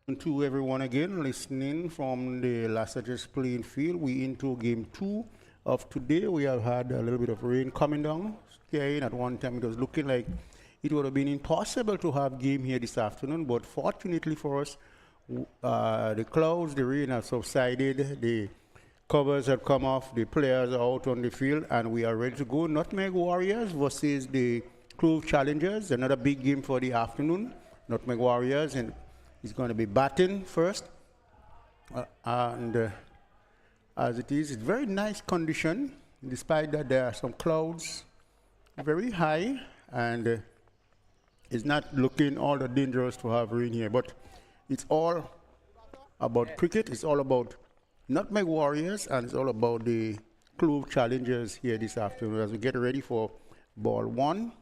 To everyone again listening from the Lassages playing field. We into game 2 of today. We have had a little bit of rain coming down. Scaring at one time, it was looking like it would have been impossible to have game here this afternoon. But fortunately for us, the clouds, the rain have subsided. The covers have come off. The players are out on the field, and we are ready to go. Nutmeg Warriors versus the Clove Challengers. Another big game for the afternoon. Nutmeg Warriors and he's going to be batting first. As it is, it's very nice condition, despite that there are some clouds very high, and it's not looking all that dangerous to have rain here. But it's all about cricket. It's all about Nutmeg Warriors, and it's all about the Clove Challengers here this afternoon as we get ready for ball 1.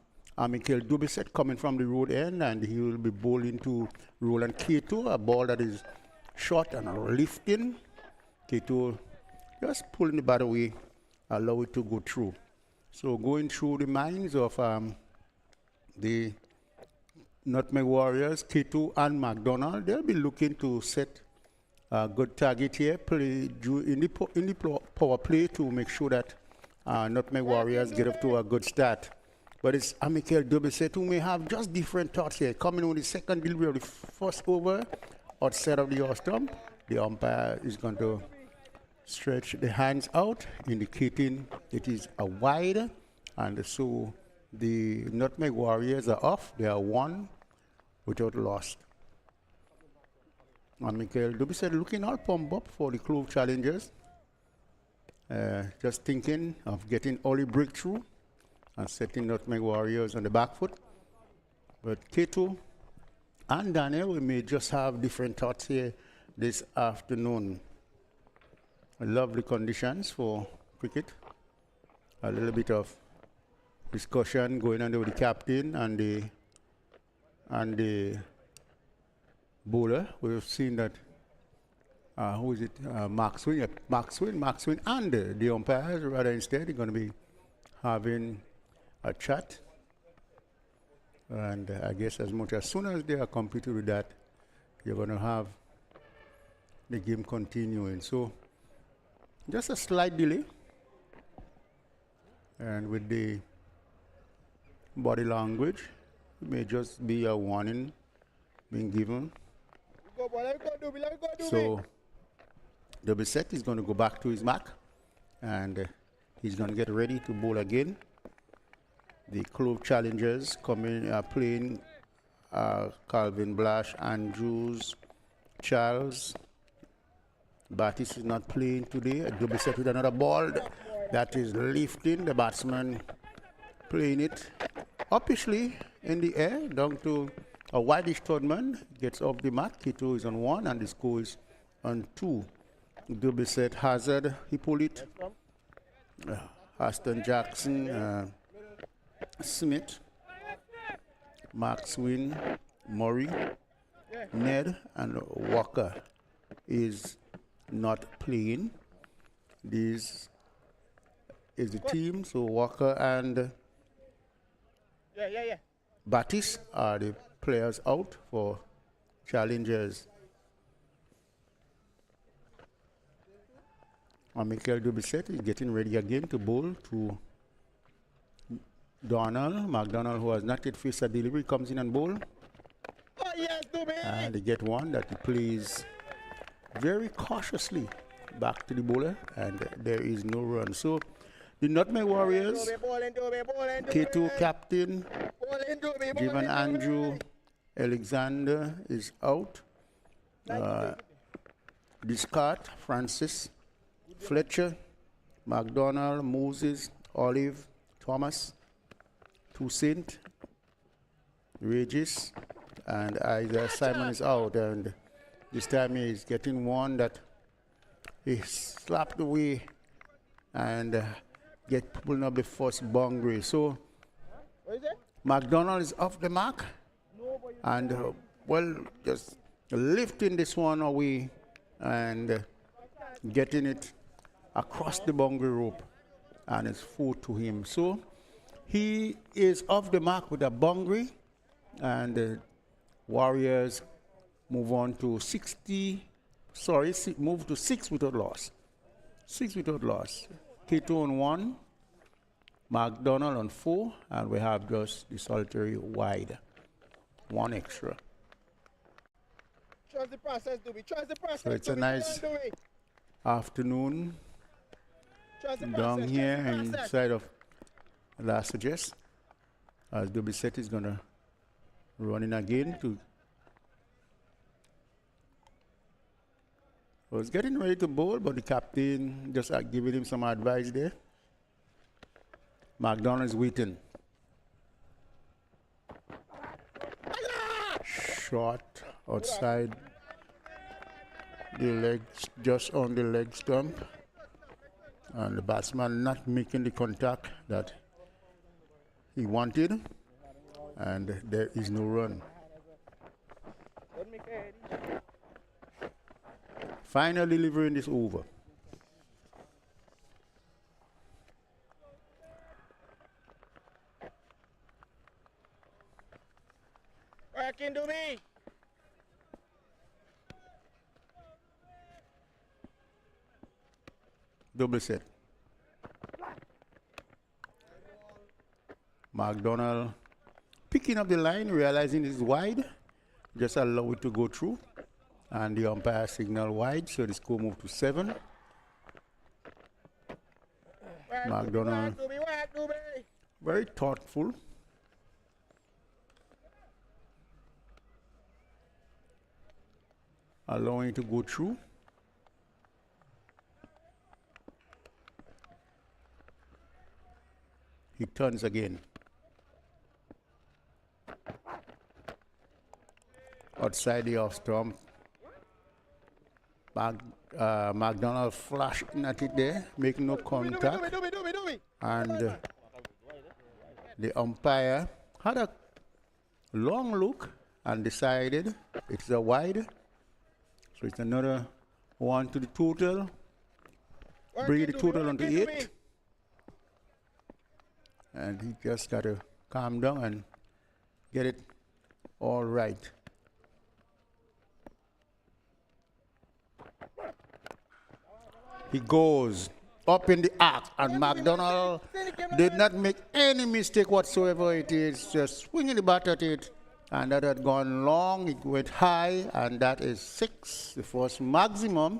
Michael Dubiset coming from the road end, and he will be bowling to Roland K2, a ball that is short and lifting. K2 just pulling the bat away, allow it to go through. So going through the minds of the Nutmeg Warriors, K2 and McDonald, they'll be looking to set a good target here, play in the power play to make sure that Nutmeg Warriors get up to a good start. But it's Michael Dubiset who may have just different thoughts here. Coming on the second delivery of the first over outside of the stump, the umpire is going to stretch the hands out, indicating it is a wide. And so the Nutmeg Warriors are off. They are one without loss. And Michael Dubiset looking all pumped up for the Clove Challengers. Just thinking of getting early breakthrough and setting Nutmeg Warriors on the back foot. But K2 and Daniel, we may just have different thoughts here this afternoon. Lovely conditions for cricket. A little bit of discussion going on with the captain and the bowler. We've seen that, who is it? Max Win, and the umpires, rather instead, are going to be having a chat, and I guess as soon as they are completed with that, you're going to have the game continuing. So just a slight delay, and with the body language, it may just be a warning being given. So Dubiset is going to go back to his mark, and he's going to get ready to bowl again. The Clove Challengers playing Calvin Blash, Andrews, Charles. Battis is not playing today. Dubiset with another ball that is lifting. The batsman playing it uppishly in the air down to a whitish third man. Gets off the mat. K2 is on 1 and the score is on 2. Dubiset, Hazard, he pulled it. Aston Jackson, Smith, Max Win, Murray, Ned, and Walker is not playing. This is the team. So Walker and Battis are the players out for Challengers. And Michael Dubiset is getting ready again to bowl to Donald. McDonald, who has not yet faced a delivery, comes in and bowl. Oh, yes, and they get one that he plays very cautiously back to the bowler, and there is no run. So the Nutmeg Warriors, K2 captain, Jivan Andrew Alexander is out. Discard, Francis, Fletcher, McDonald, Moses, Olive, Thomas, Toussaint, Regis, and Isaiah Simon is out. And this time he's getting one that he slapped away and get pulling up the first boundary. So McDonald is off the mark and well, just lifting this one away and getting it across the boundary rope, and it's 4 to him. So he is off the mark with a boundary, and the Warriors move on to 60, sorry, move to 6 without loss. 6 without loss. K2 on 1, McDonald on 4, and we have just the solitary wide. 1 extra. Trust the process, do we? Trust the process. So it's a nice afternoon down here inside of La Sagesse, as Dubisset is going to run in again to. I was getting ready to bowl, but the captain just giving him some advice there. McDonald is waiting. Shot outside the legs, just on the leg stump. And the batsman not making the contact that he wanted. And there is no run. Final delivery in this over. Working to me. Double set. McDonald picking up the line, realizing it's wide. Just allow it to go through. And the umpire signal wide, so the score moved to 7. McDonald, very thoughtful. Allowing it to go through. He turns again. Outside the off stump. McDonald flashing at it there, making no contact. And the umpire had a long look and decided it's a wide. So it's another 1 to the total. Bring the total onto 8. And he just got to calm down and get it all right. He goes up in the arc, and McDonald did not make any mistake whatsoever. It is just swinging the bat at it, and that had gone long. It went high, and that is 6, the first maximum.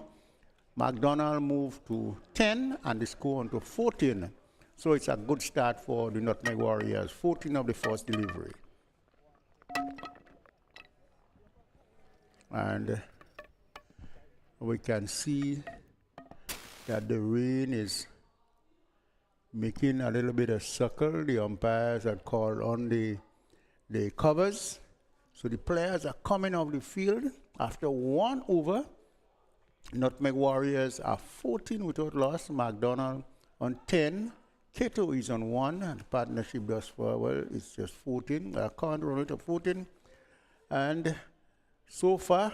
McDonald moved to 10, and the score on to 14. So it's a good start for the Nutmeg Warriors. 14 of the first delivery. And we can see that the rain is making a little bit of circle. The umpires had called on the covers. So the players are coming off the field after 1 over. Nutmeg Warriors are 14 without loss. McDonald on 10. Keto is on 1. And the partnership thus far, well, it's just 14. I can't run it to 14. And so far,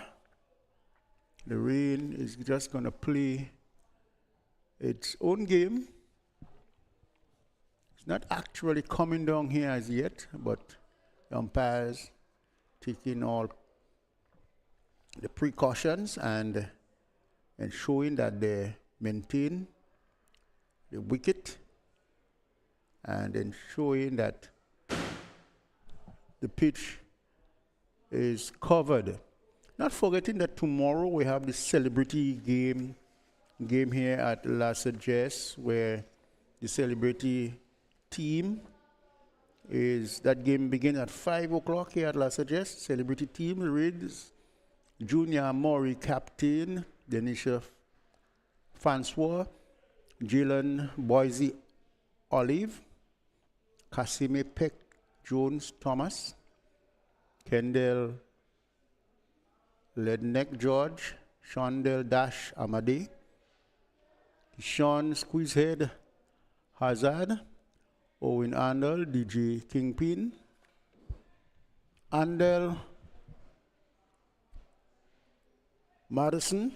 the rain is just going to play its own game. It's not actually coming down here as yet, but the umpires taking all the precautions and ensuring that they maintain the wicket and ensuring that the pitch is covered. Not forgetting that tomorrow we have the celebrity game here at La Sagesse, where the celebrity team is, that game begins at 5 o'clock here at La Sagesse. Celebrity team reads Junior Maury captain, Denisha Francois, Jalen Boise Olive, Cassime Peck Jones Thomas, Kendall Ledneck George, Shondell Dash Amade, Sean Squeezehead Hazard, Owen Andel, DJ Kingpin, Andel Madison,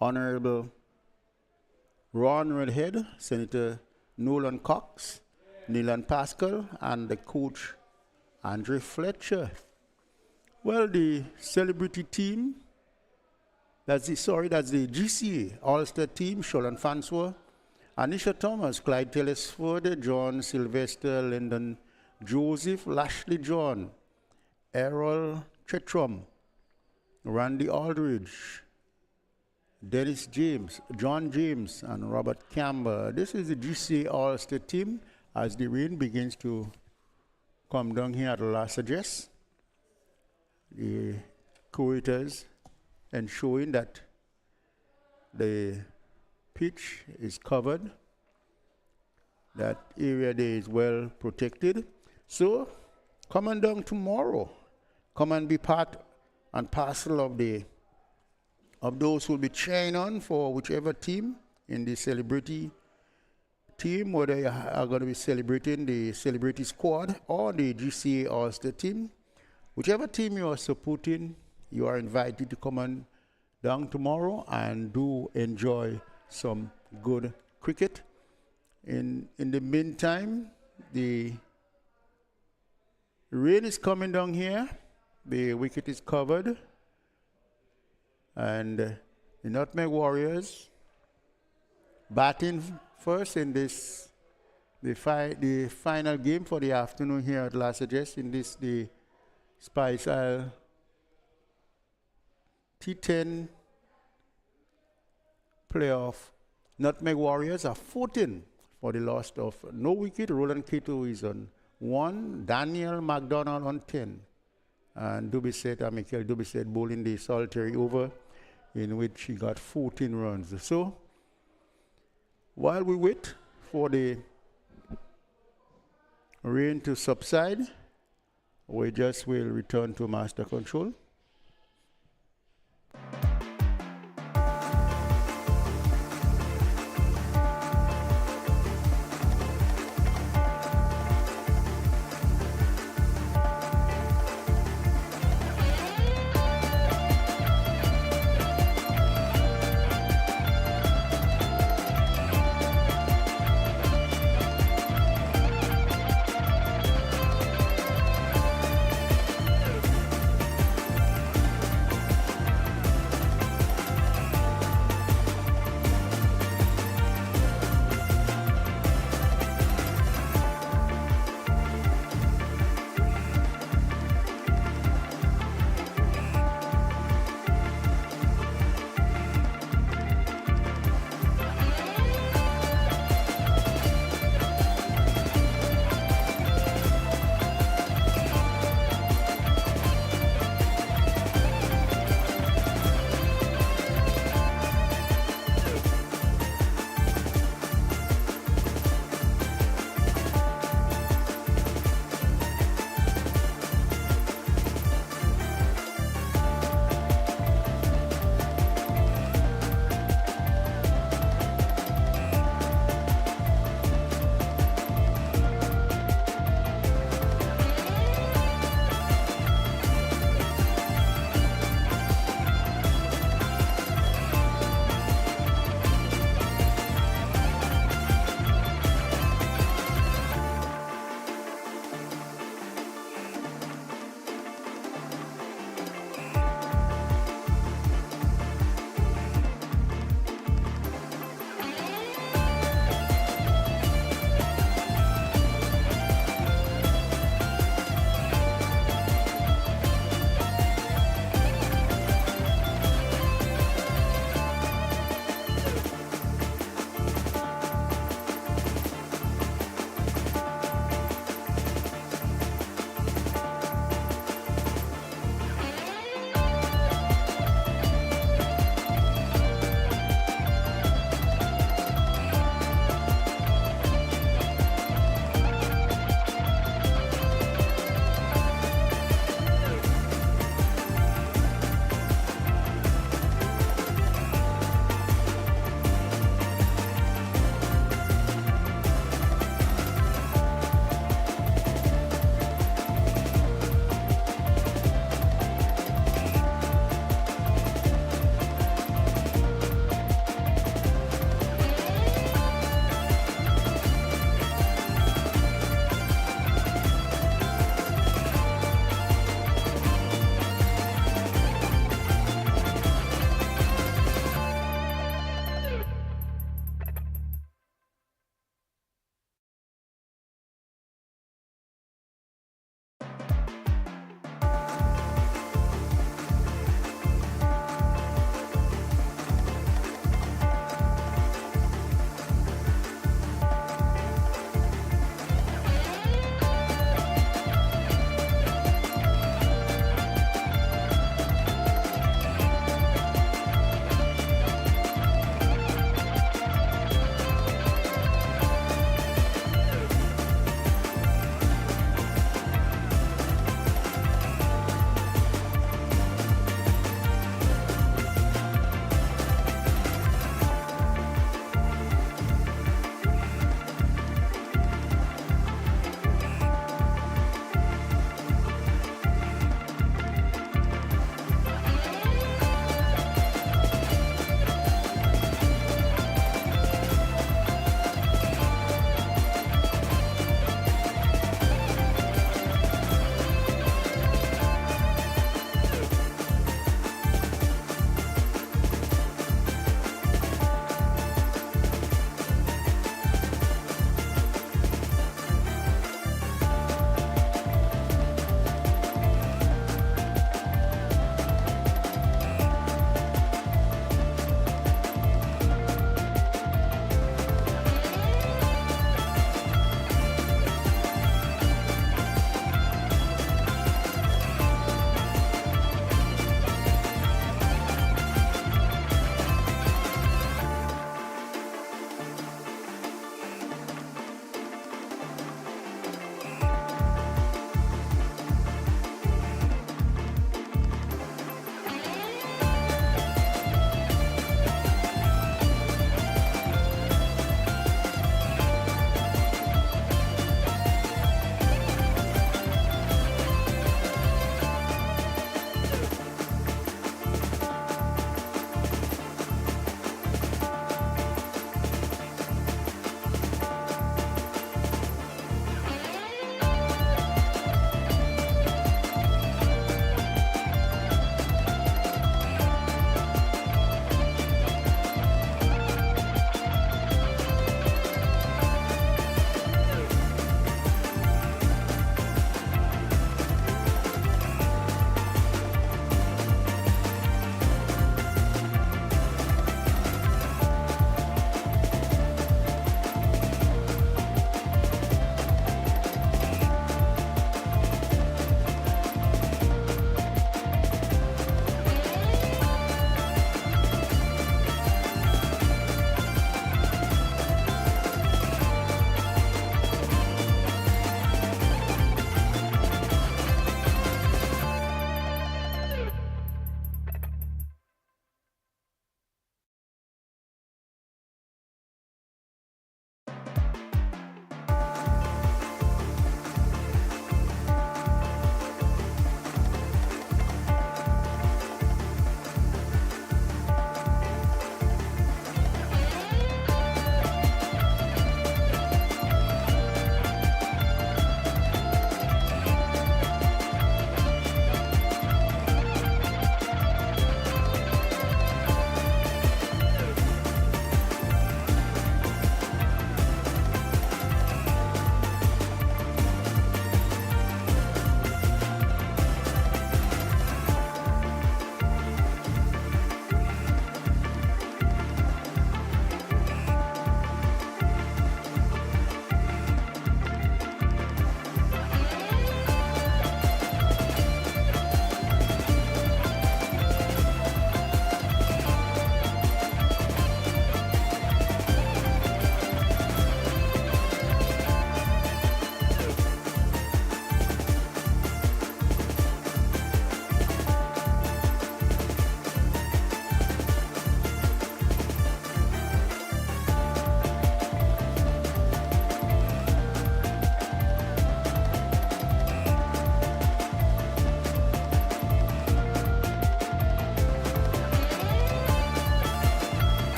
Honorable Ron Redhead, Senator Nolan Cox, Neelan Pascal, and the coach Andre Fletcher. Well, the celebrity team, that's the GCA All-Star team, Sholon Francois, Anisha Thomas, Clyde Telesford, John Sylvester, Lyndon Joseph, Lashley John, Errol Chetrum, Randy Aldridge, Dennis James, John James, and Robert Campbell. This is the GCA All-Star team as the rain begins to come down here at the last address. The curators ensuring that the pitch is covered, that area there is well protected. So come on down tomorrow. Come and be part and parcel of those who will be cheering on for whichever team in the celebrity team, whether you are going to be celebrating the celebrity squad or the GCA All-Star team. Whichever team you are supporting, you are invited to come on down tomorrow and do enjoy some good cricket. In the meantime, the rain is coming down here. The wicket is covered. And the Nutmeg Warriors batting first in this, the final game for the afternoon here at Last Address in this, the Spice Isle T10 playoff. Nutmeg Warriors are 14 for the loss of no wicket. Roland Cato is on 1, Daniel McDonald on 10. And Michael Dubisset bowling the solitary over in which he got 14 runs. So while we wait for the rain to subside, we just will return to master control.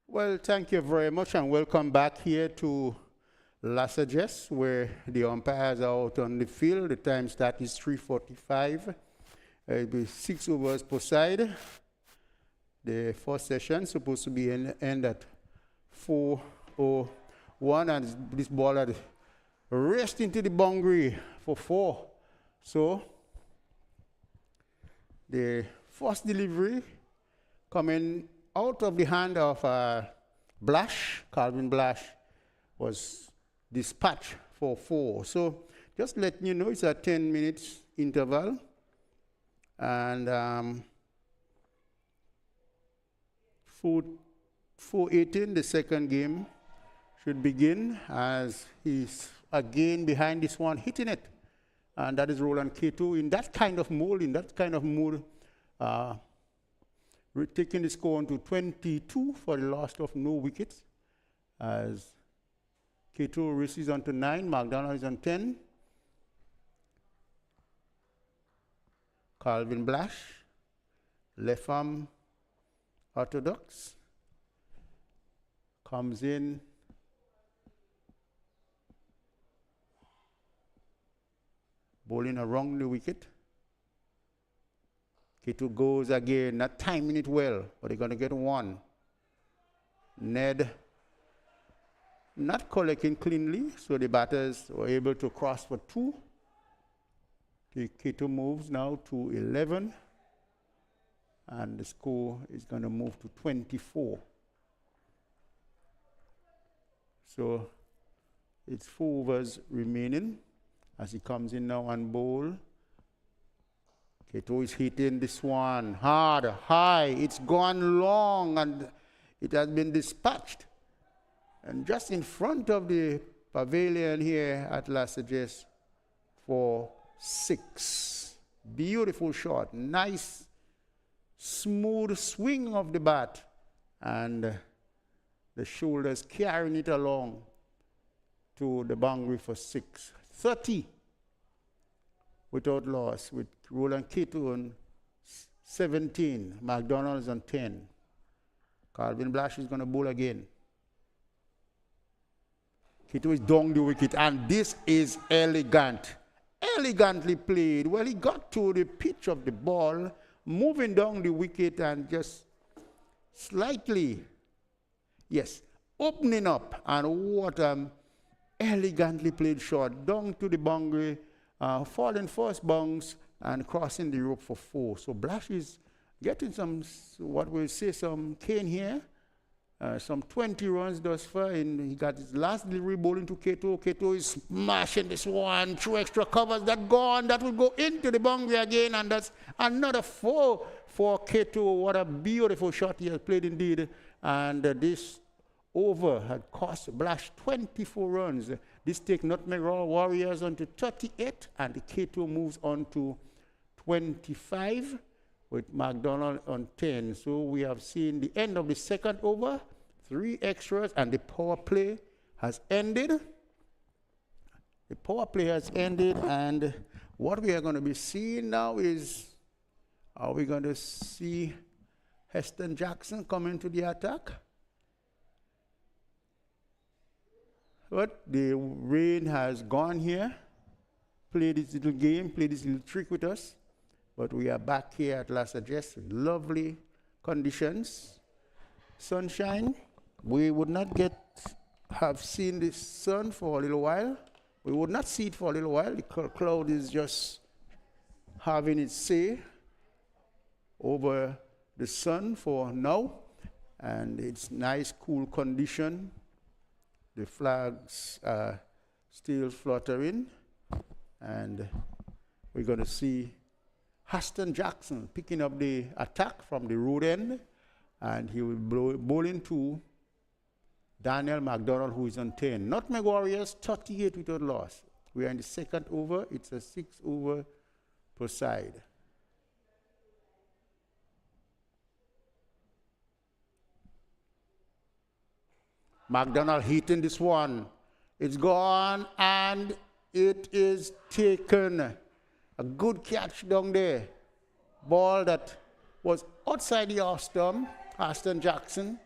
Well, thank you very much and welcome back here to Lassages, where the umpires are out on the field. The time start is 3:45. It'll be 6 overs per side. The first session supposed to be end at 4:01, and this ball had raced into the boundary for 4. So the first delivery coming out of the hand of Blash, Calvin Blash, was dispatched for 4. So just letting you know, it's a 10 minutes interval. And 4:18, the second game should begin, as he's again behind this one, hitting it. And that is Roland K2 in that kind of mood, taking the score on to 22 for the loss of no wickets, as K2 races on to 9, McDonald is on 10. Calvin Blash, left arm orthodox, comes in, bowling around the wicket. K2 goes again, not timing it well, but they're going to get 1. Ned not collecting cleanly, so the batters were able to cross for 2. The K2 moves now to 11, and the score is going to move to 24. So it's 4 overs remaining as he comes in now and bowl. K2 is hitting this one hard, high. It's gone long, and it has been dispatched. And just in front of the pavilion here at Lassages for 6. Beautiful shot. Nice, smooth swing of the bat. And the shoulders carrying it along to the boundary for 6. 30 without loss, with Roland K2 on 17. McDonald's on 10. Calvin Blash is going to bowl again. K2 is down the wicket, and this is elegant. Elegantly played. Well, he got to the pitch of the ball, moving down the wicket and just slightly, yes, opening up. And what elegantly played shot down to the boundary, falling first bounce and crossing the rope for 4. So Blash is getting some, what we'll say, some cane here. Some 20 runs thus far, and he got his last delivery bowling to K2. K2 is smashing this one, 2 extra covers, that gone, that will go into the boundary again, and that's another 4 for K2. What a beautiful shot he has played indeed, and this over had cost Blash 24 runs. This takes Nutmeg Warriors on to 38, and the K2 moves on to 25. With McDonald on 10. So we have seen the end of the second over, 3 extras, and the power play has ended. The power play has ended, and what we are going to be seeing now is, are we going to see Heston Jackson come into the attack? But the rain has gone here, played this little game, played this little trick with us. But we are back here at Lassages with lovely conditions. Sunshine. We would not have seen the sun for a little while. We would not see it for a little while. The cloud is just having its say over the sun for now. And it's nice, cool condition. The flags are still fluttering. And we're going to see Heston Jackson picking up the attack from the road end, and he will bowl into Daniel McDonald, who is on 10. Nutmeg Warriors, 38 without loss. We are in the second over. It's a 6 over per side. McDonald hitting this one. It's gone and it is taken. A good catch down there. Ball that was outside the off stump. Aston Jackson.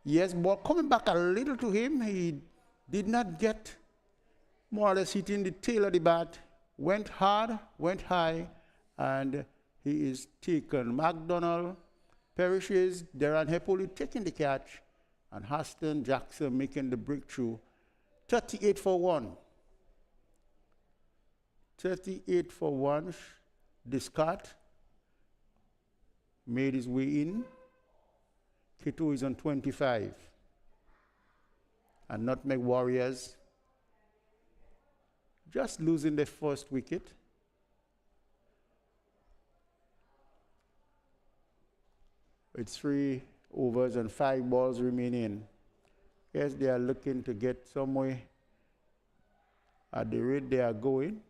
Yes, ball coming back a little to him. He did not get more or less hitting the tail of the bat. Went hard, went high, and he is taken. McDonald perishes. Darren Hepoli taking the catch. And Aston Jackson making the breakthrough. 38 for 1. 38 for 1. Discard made his way in. K2 is on 25. And Nutmeg Warriors just losing their first wicket. It's 3 overs and 5 balls remaining. Yes, they are looking to get somewhere at the rate they are going.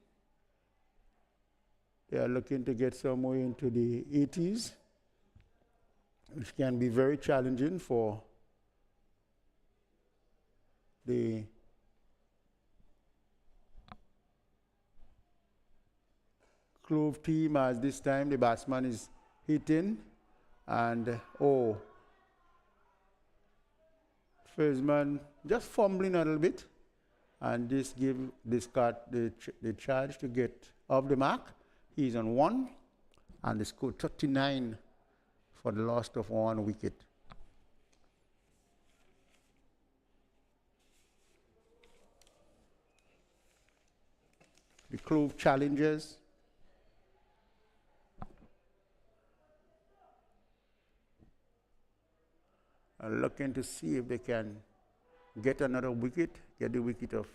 They are looking to get somewhere into the 80s, which can be very challenging for the Clove team, as this time the batsman is hitting and first man just fumbling a little bit, and this give this card the charge to get off the mark. He's on 1, and the score 39 for the loss of 1 wicket. The Clove challengers are looking to see if they can get another wicket, get the wicket of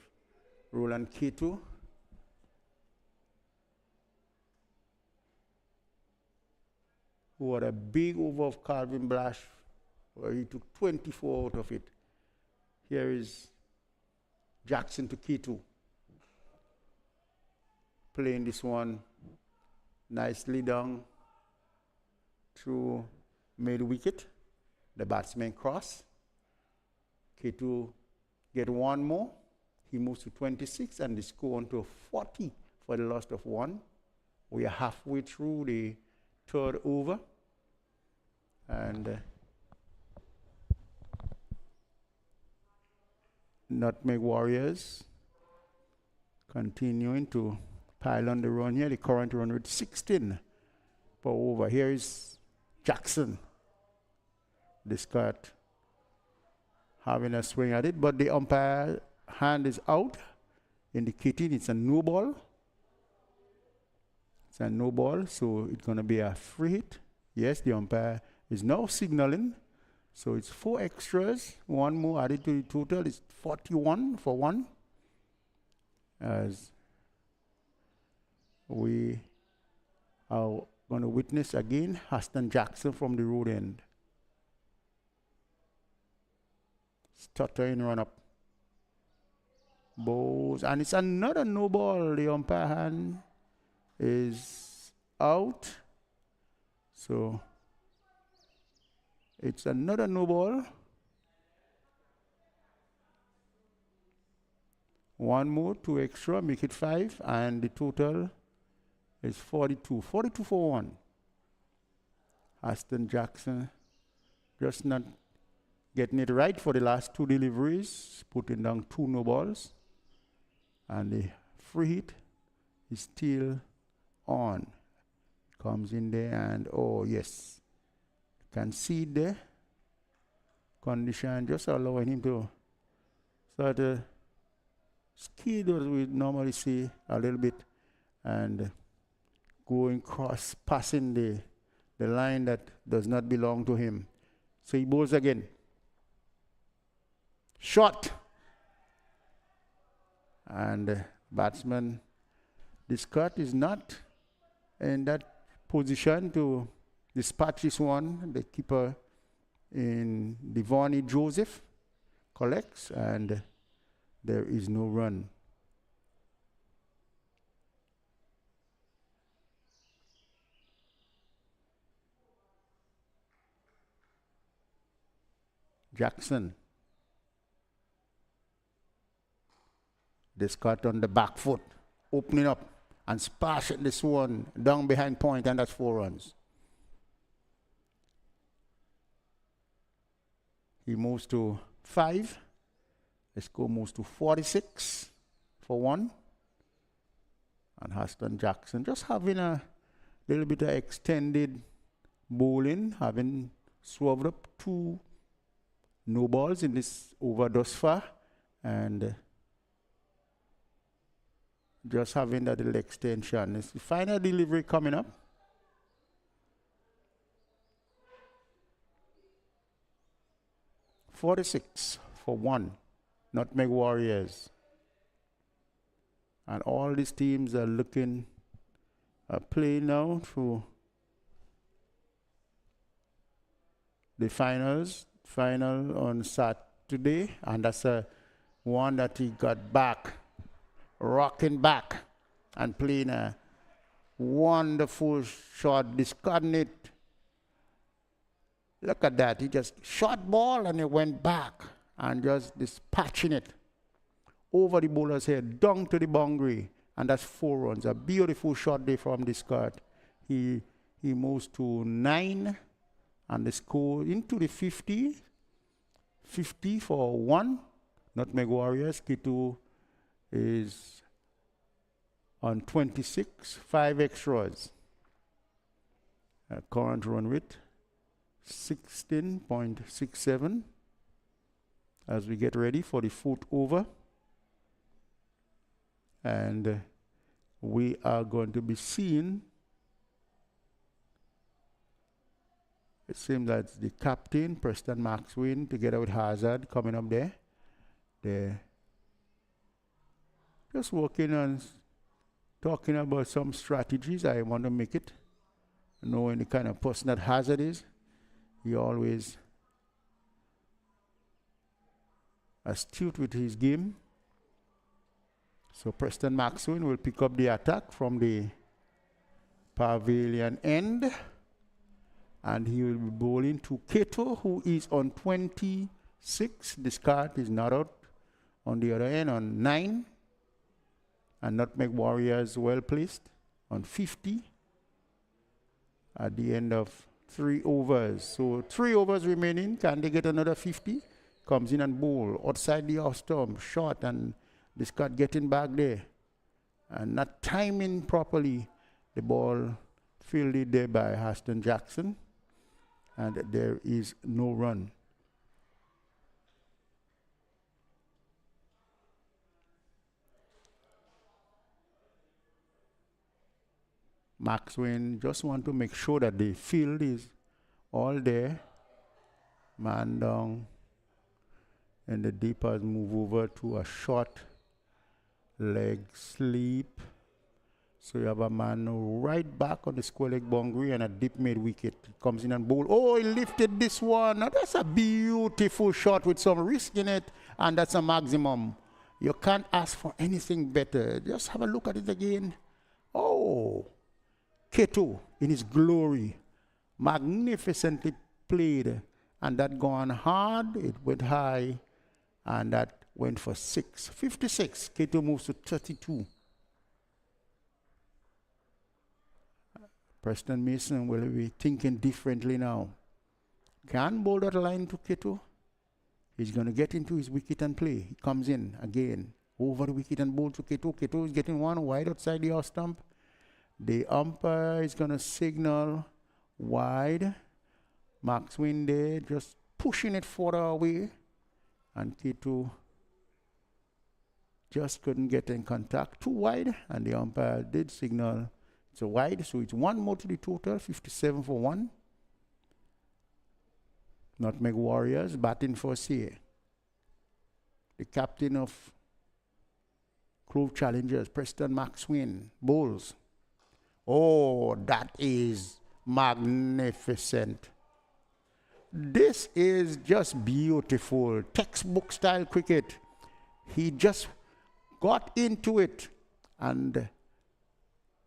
Roland K2. Who had a big over of Calvin Blash, where he took 24 out of it. Here is Jackson to K2. Playing this one nicely down through mid-wicket. The batsman cross. K2 get 1 more. He moves to 26 and the score on to 40 for the loss of 1. We are halfway through the 3rd over. And Nutmeg Warriors continuing to pile on the run here. The current run rate 16 per over. Here is Jackson. This cut having a swing at it, but the umpire hand is out, indicating it's a no ball. It's a no ball, so it's going to be a free hit. Yes, the umpire is now signaling. So it's 4 extras, 1 more added to the total. It's 41 for 1. As we are going to witness again Aston Jackson from the road end. Stuttering run up. Bows, and it's another no ball. The umpire hand is out. So it's another no ball. 1 more, 2 extra, make it 5, and the total is 42. 42 for 1. Aston Jackson just not getting it right for the last 2 deliveries, putting down 2 no balls. And the free hit is still on. Comes in there and, oh yes, can see the condition, just allowing him to sort of skid, as we normally see, a little bit, and going cross, passing the line that does not belong to him. So he bowls again. Shot. And batsman, this cut is not in that position to dispatch this one. The keeper in Devonnie Joseph collects, and there is no run. Jackson. Discard on the back foot, opening up and splashing this one down behind point, and that's 4 runs. He moves to 5. The score moves to 46 for 1. And Huston Jackson just having a little bit of extended bowling, having swerved up 2 no balls in this over thus far, and just having that little extension. It's the final delivery coming up. $46 for 1. Nutmeg Warriors. And all these teams are looking playing now through the finals. Final on Saturday, and that's one that he got back, rocking back and playing a wonderful shot, discarding it. Look at that, he just shot ball and it went back and just dispatching it over the bowler's head, down to the boundary, and that's 4 runs. A beautiful shot there from discard. He moves to 9, and the score into the 50 for 1. Nutmeg Warriors. K2 is on 26, 5 extras. Current run rate 16.67 as we get ready for the 4th over. And we are going to be seeing, it seems that the captain, Preston Maxwell, together with Hazard, coming up there. They're just working on talking about some strategies. I want to make it, knowing the kind of person that Hazard is. He always astute with his game. So Preston Maxwell will pick up the attack from the pavilion end. And he will be bowling to Keto, who is on 26. This card is not out. On the other end, on 9. And Nutmeg Warriors well placed on 50. At the end of 3 overs. So 3 overs remaining. Can they get another 50? Comes in and bowl outside the off stump. Short, and this card getting back there. And not timing properly. The ball fielded there by Huston Jackson. And there is no run. Maxwell just want to make sure that the field is all there. Man down. And the deepers move over to a short leg sleep. So you have a man right back on the square leg boundary and a deep mid wicket. Comes in and bowl. Oh, he lifted this one. Now that's a beautiful shot with some risk in it. And that's a maximum. You can't ask for anything better. Just have a look at it again. Oh, Keto in his glory. Magnificently played. And that gone hard. It went high. And that went for 6. 56. Keto moves to 32. Preston Mason will be thinking differently now. Can bowl that line to Keto. He's going to get into his wicket and play. He comes in again. Over the wicket and bowl to Keto. Keto is getting one wide outside the off stump. The umpire is going to signal wide. Maxwell there just pushing it further away. And Keto just couldn't get in contact. Too wide. And the umpire did signal it's a wide, so it's 1 more to the total, 57 for 1. Nutmeg Warriors batting first here. The captain of Clove Challengers, Preston Maxwell, bowls. Oh, that is magnificent. This is just beautiful. Textbook style cricket. He just got into it and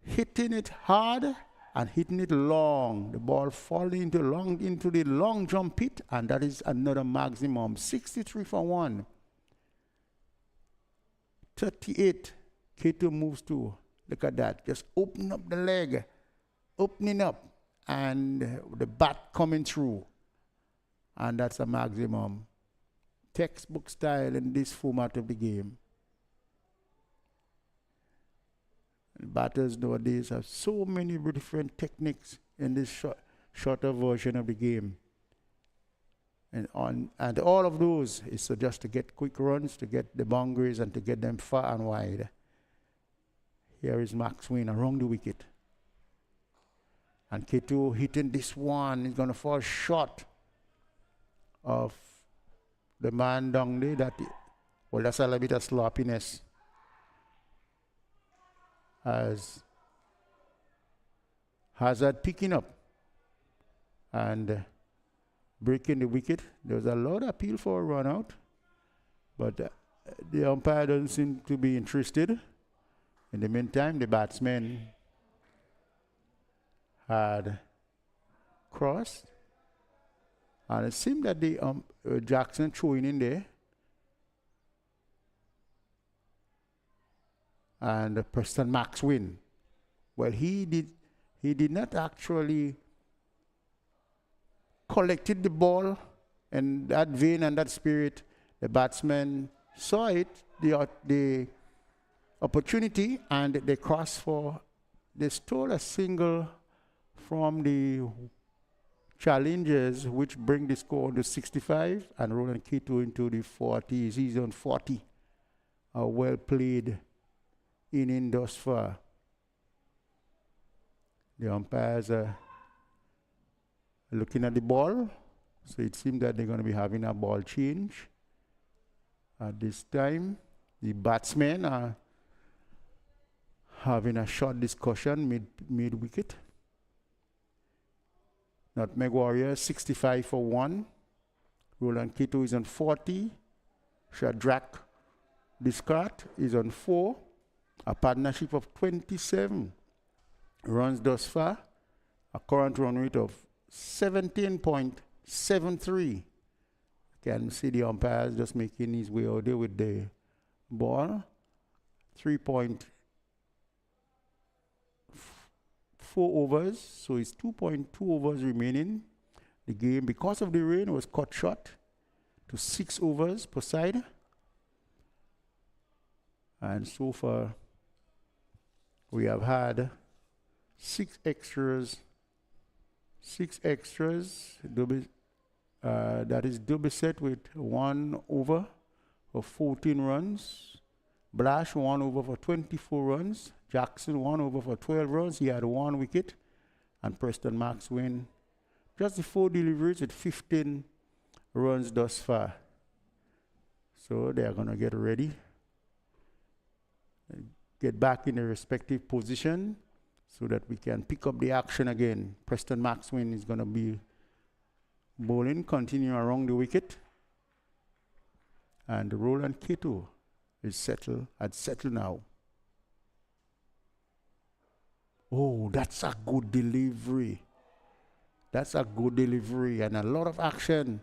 hitting it hard and hitting it long. The ball falling into the long jump pit, and that is another maximum. 63 for 1. 38. K2 moves to, look at that, just open up the leg, opening up, and the bat coming through. And that's a maximum. Textbook style in this format of the game. Batters nowadays have so many different techniques in this shorter version of the game. And all of those is so just to get quick runs, to get the boundaries, and to get them far and wide. Here is Max Wynn around the wicket. And K2 hitting this one is going to fall short of the man down there. That's a little bit of sloppiness. As Hazard picking up and breaking the wicket. There was a lot of appeal for a run out, but the umpire doesn't seem to be interested. In the meantime, the batsman had crossed, and it seemed that the Jackson throwing in there, and Preston Max Wynn. Well, he did not actually collected the ball in that vein and that spirit. The batsman saw it, the opportunity, and they crossed for, they stole a single from the challengers, which bring the score to 65, and Roland K2 into the 40s. He's on 40. A well played inning thus far. The umpires are looking at the ball, so it seems that they're going to be having a ball change. At this time, the batsmen are having a short discussion mid-wicket. Nutmeg Warrior 65 for 1. Roland K2 is on 40. Shadrach Discard is on 4. A partnership of 27 runs thus far. A current run rate of 17.73. Can see the umpires just making his way out there with the ball. 3.4 overs, so it's 2.2 overs remaining. The game, because of the rain, was cut short to 6 overs per side. And so far, we have had 6 extras. 6 extras. That is Dubisset with 1 over for 14 runs. Blash 1 over for 24 runs. Jackson 1 over for 12 runs. He had 1 wicket. And Preston Max Wynn just the 4 deliveries with 15 runs thus far. So they are going to get ready, get back in their respective position so that we can pick up the action again. Preston Max Wynn is going to be bowling, continuing around the wicket. And Roland K2 is settled now. Oh, that's a good delivery. That's a good delivery and a lot of action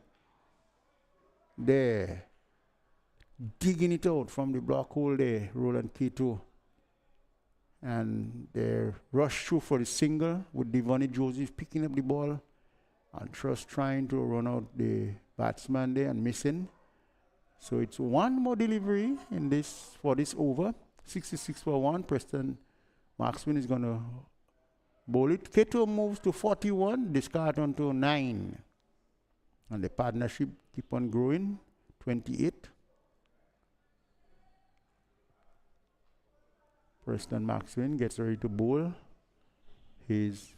there. Digging it out from the block hole there, Roland K2. And they rush through for the single with Devonnie Joseph picking up the ball and Trust trying to run out the batsman there and missing. So it's 1 more delivery in this for this over. 66 for 1. Preston Max Wynn is going to bowl it. K2 moves to 41. Discard onto 9. And the partnership keep on growing. 28. Preston Max Wynn gets ready to bowl his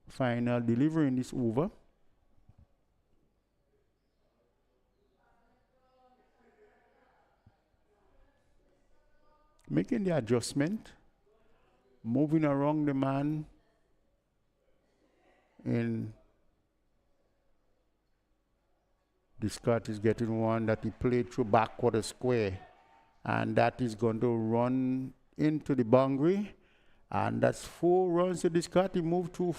final delivery in this over. Making the adjustment, moving around the man in Discard is getting one that he played through backward square, and that is going to run into the boundary, And that's 4 runs to this cut. He moved to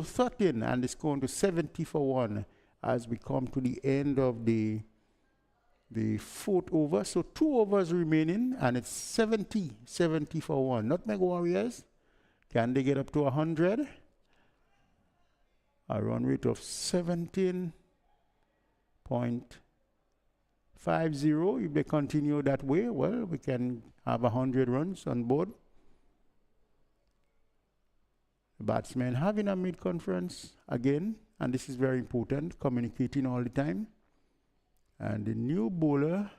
13, and it's going to 70 for 1 as we come to the end of the 4th over. So 2 overs remaining, and it's 70 for 1. Nutmeg Warriors, can they get up to 100? A run rate of 17.50. If they continue that way, well, we can have 100 runs on board. The batsmen having a mid-conference again, and this is very important, communicating all the time. And the new bowler,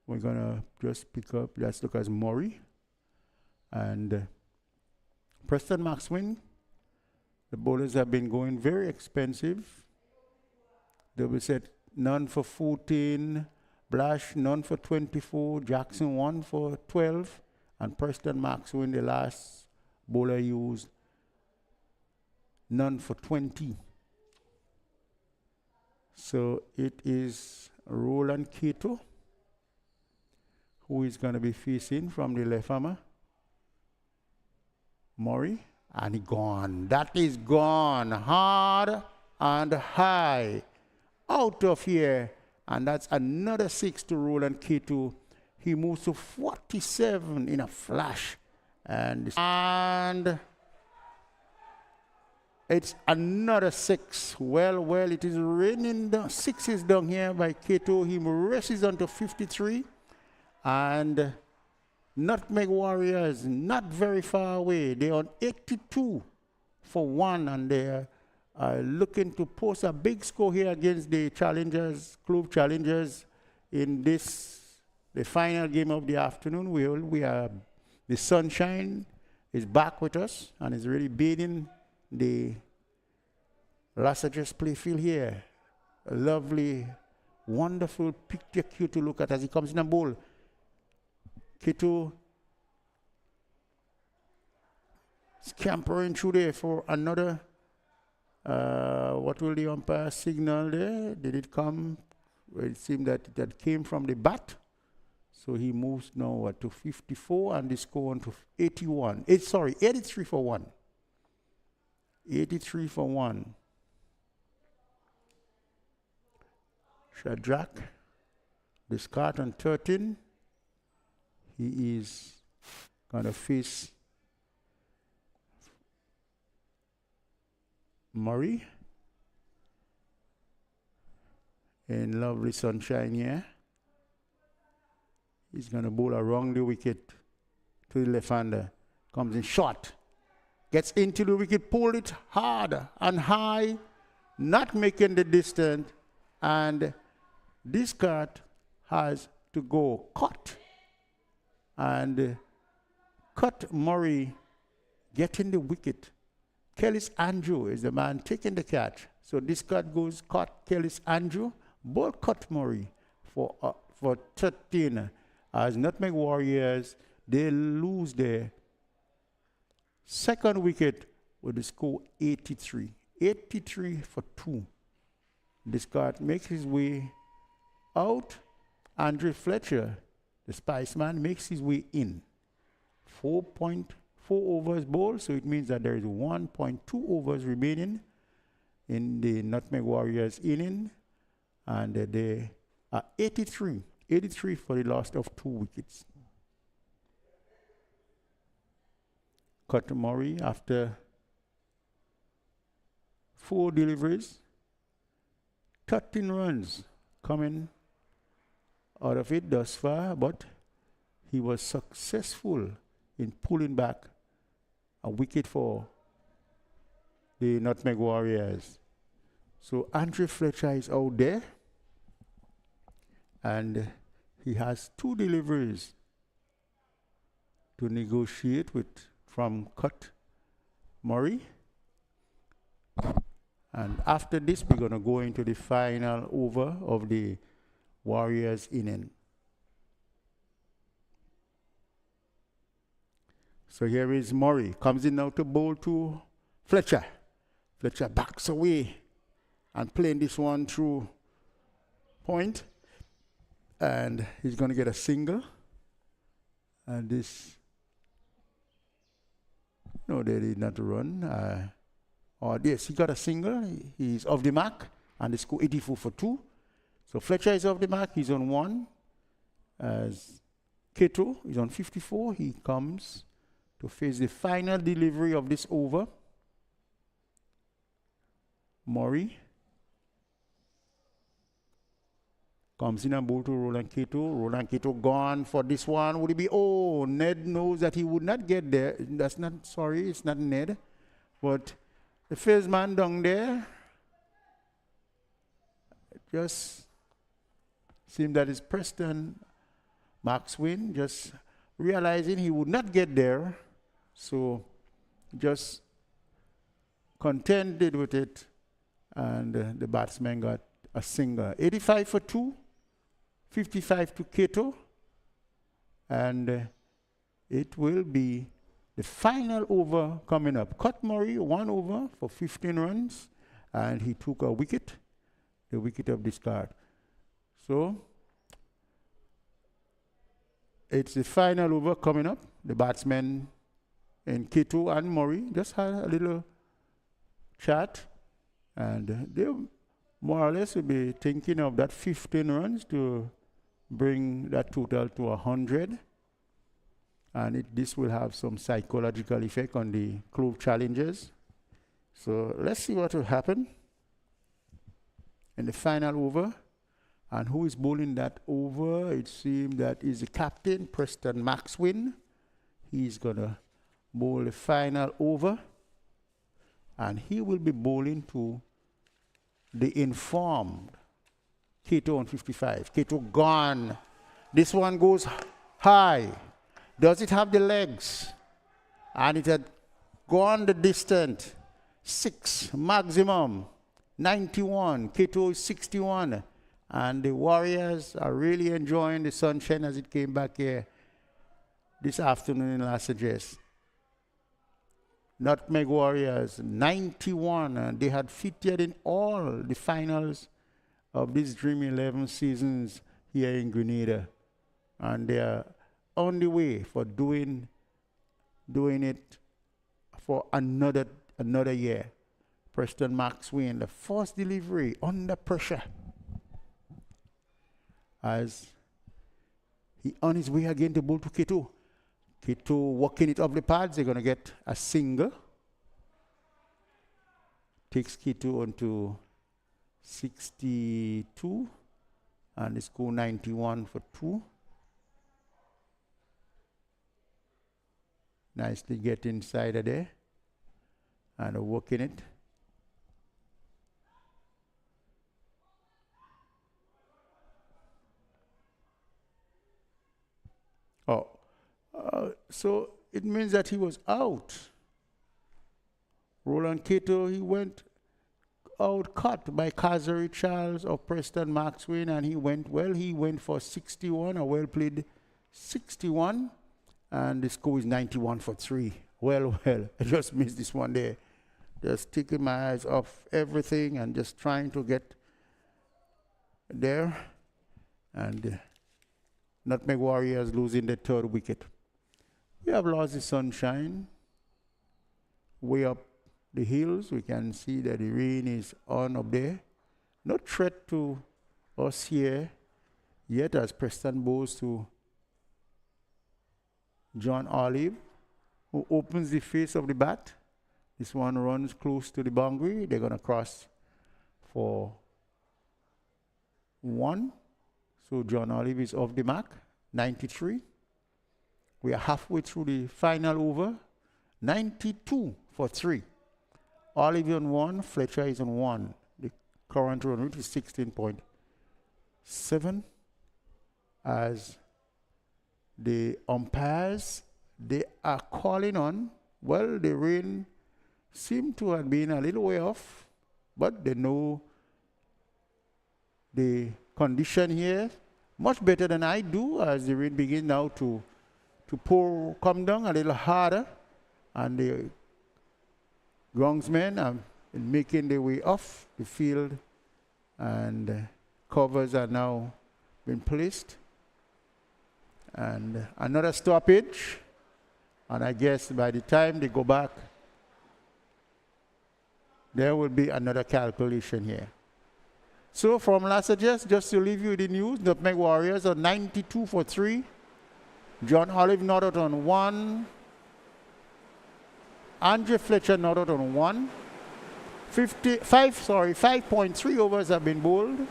we're gonna just pick up, let's look as Murray. And Preston Maxwell, the bowlers have been going very expensive. Double set, none for 14, Blash, none for 24, Jackson, 1 for 12, and Preston Maxwell, the last bowler used, none for 20. So it is Roland Cato who is going to be facing from the left hammer. Murray, and he gone. That is gone. Hard and high. Out of here. And that's another 6 to Roland Cato. He moves to 47 in a flash. And it's another 6. Well, it is raining down. 6 is down here by Cato. He races on to 53. And Nutmeg Warriors, not very far away. They're on 82 for 1, and they're looking to post a big score here against the challengers, Clove challengers, in the final game of the afternoon. The sunshine is back with us and is really bathing the Las Vegas playfield here. A lovely, wonderful picture cue to look at as he comes in a bowl. Cato scampering through there for another. What will the umpire signal there? Did it come? Well, it seemed that came from the bat. So he moves now to 54 and the score on to 83 for 1. 83 for 1. Shadrach, discard on 13. He is going to face Murray in lovely sunshine here. He's going to bowl around the wicket to the left-hander. Comes in short. Gets into the wicket, pulled it hard and high, not making the distance. And this card has to go cut. And cut Murray getting the wicket. Kellis Andrew is the man taking the catch. So this card goes cut Kellis Andrew, ball cut Murray for 13. As Nutmeg Warriors, they lose their second wicket with the score 83. 83 for 2. This card makes his way out. Andre Fletcher, the Spiceman, makes his way in. 4.4 overs bowled, so it means that there is 1.2 overs remaining in the Nutmeg Warriors inning, and they are 83 for the loss of 2 wickets. Cut Murray after 4 deliveries, 13 runs coming out of it thus far, but he was successful in pulling back a wicket for the Nutmeg Warriors. So Andre Fletcher is out there, and he has 2 deliveries to negotiate with from Cut Murray. And after this, we're going to go into the final over of the Warriors inning. So here is Murray, comes in now to bowl to Fletcher. Fletcher backs away and playing this one through point. And he's going to get a single. And this, no, they did not run. Or yes, he got a single. He's off the mark, and they score 84 for 2. So Fletcher is off the mark. He's on 1. As Keto is on 54. He comes to face the final delivery of this over. Murray comes in and bowl to Roland Keto. Roland Keto gone for this one. Would it be? Oh, Ned knows that he would not get there. That's not, sorry, it's not Ned. But the first man down there just seemed that it's Preston Maxwin, just realizing he would not get there. So just contented with it. And the batsman got a single. 85 for 2. 55 to Keto, and it will be the final over coming up. Cut Murray 1 over for 15 runs, and he took a wicket, the wicket of discard. So it's the final over coming up. The batsmen and Keto and Murray just had a little chat, and they more or less will be thinking of that 15 runs to bring that total to 100. And this will have some psychological effect on the Clove challengers. So let's see what will happen in the final over. And who is bowling that over? It seems that is the captain, Preston Maxwin. He's going to bowl the final over. And he will be bowling to the informed Keto on 55. Keto gone. This one goes high. Does it have the legs? And it had gone the distance. 6 maximum. 91. Keto is 61. And the Warriors are really enjoying the sunshine as it came back here this afternoon in Las Vegas. Nutmeg Warriors, 91, and they had featured in all the finals of these Dream 11 seasons here in Grenada. And they are on the way for doing it for another year. Preston Maxwin, the first delivery under pressure. As he on his way again to bowl to Keto. Keto walking it up the pads, they're going to get a single. Takes Keto onto 62 and they score 91 for 2. Nicely get inside of there and working it. Oh. So it means that he was out. Roland Keto, he went out cut by Kazari Charles of Preston Maxwin, and he went for 61, a well played 61, and the score is 91 for 3. Well, I just missed this one there. Just taking my eyes off everything and just trying to get there. And Nutmeg Warriors losing the 3rd wicket. We have lost the sunshine. Way up the hills, we can see that the rain is on up there. No threat to us here yet as Preston bowls to John Olive, who opens the face of the bat. This one runs close to the boundary. They're going to cross for 1. So John Olive is off the mark, 93. We are halfway through the final over. 92 for 3. Olive on 1, Fletcher is on 1. The current run rate is 16.7. As the umpires, they are calling on, well, the rain seemed to have been a little way off, but they know the condition here much better than I do, as the rain begins now to come down a little harder, and the groundsmen are making their way off the field, and covers are now being placed, And another stoppage. And I guess by the time they go back, there will be another calculation here. So from last suggest, just to leave you with the news, Nutmeg Warriors are 92 for 3. John Olive not out on 1. Andre Fletcher not out on 1. 5.3 overs have been bowled.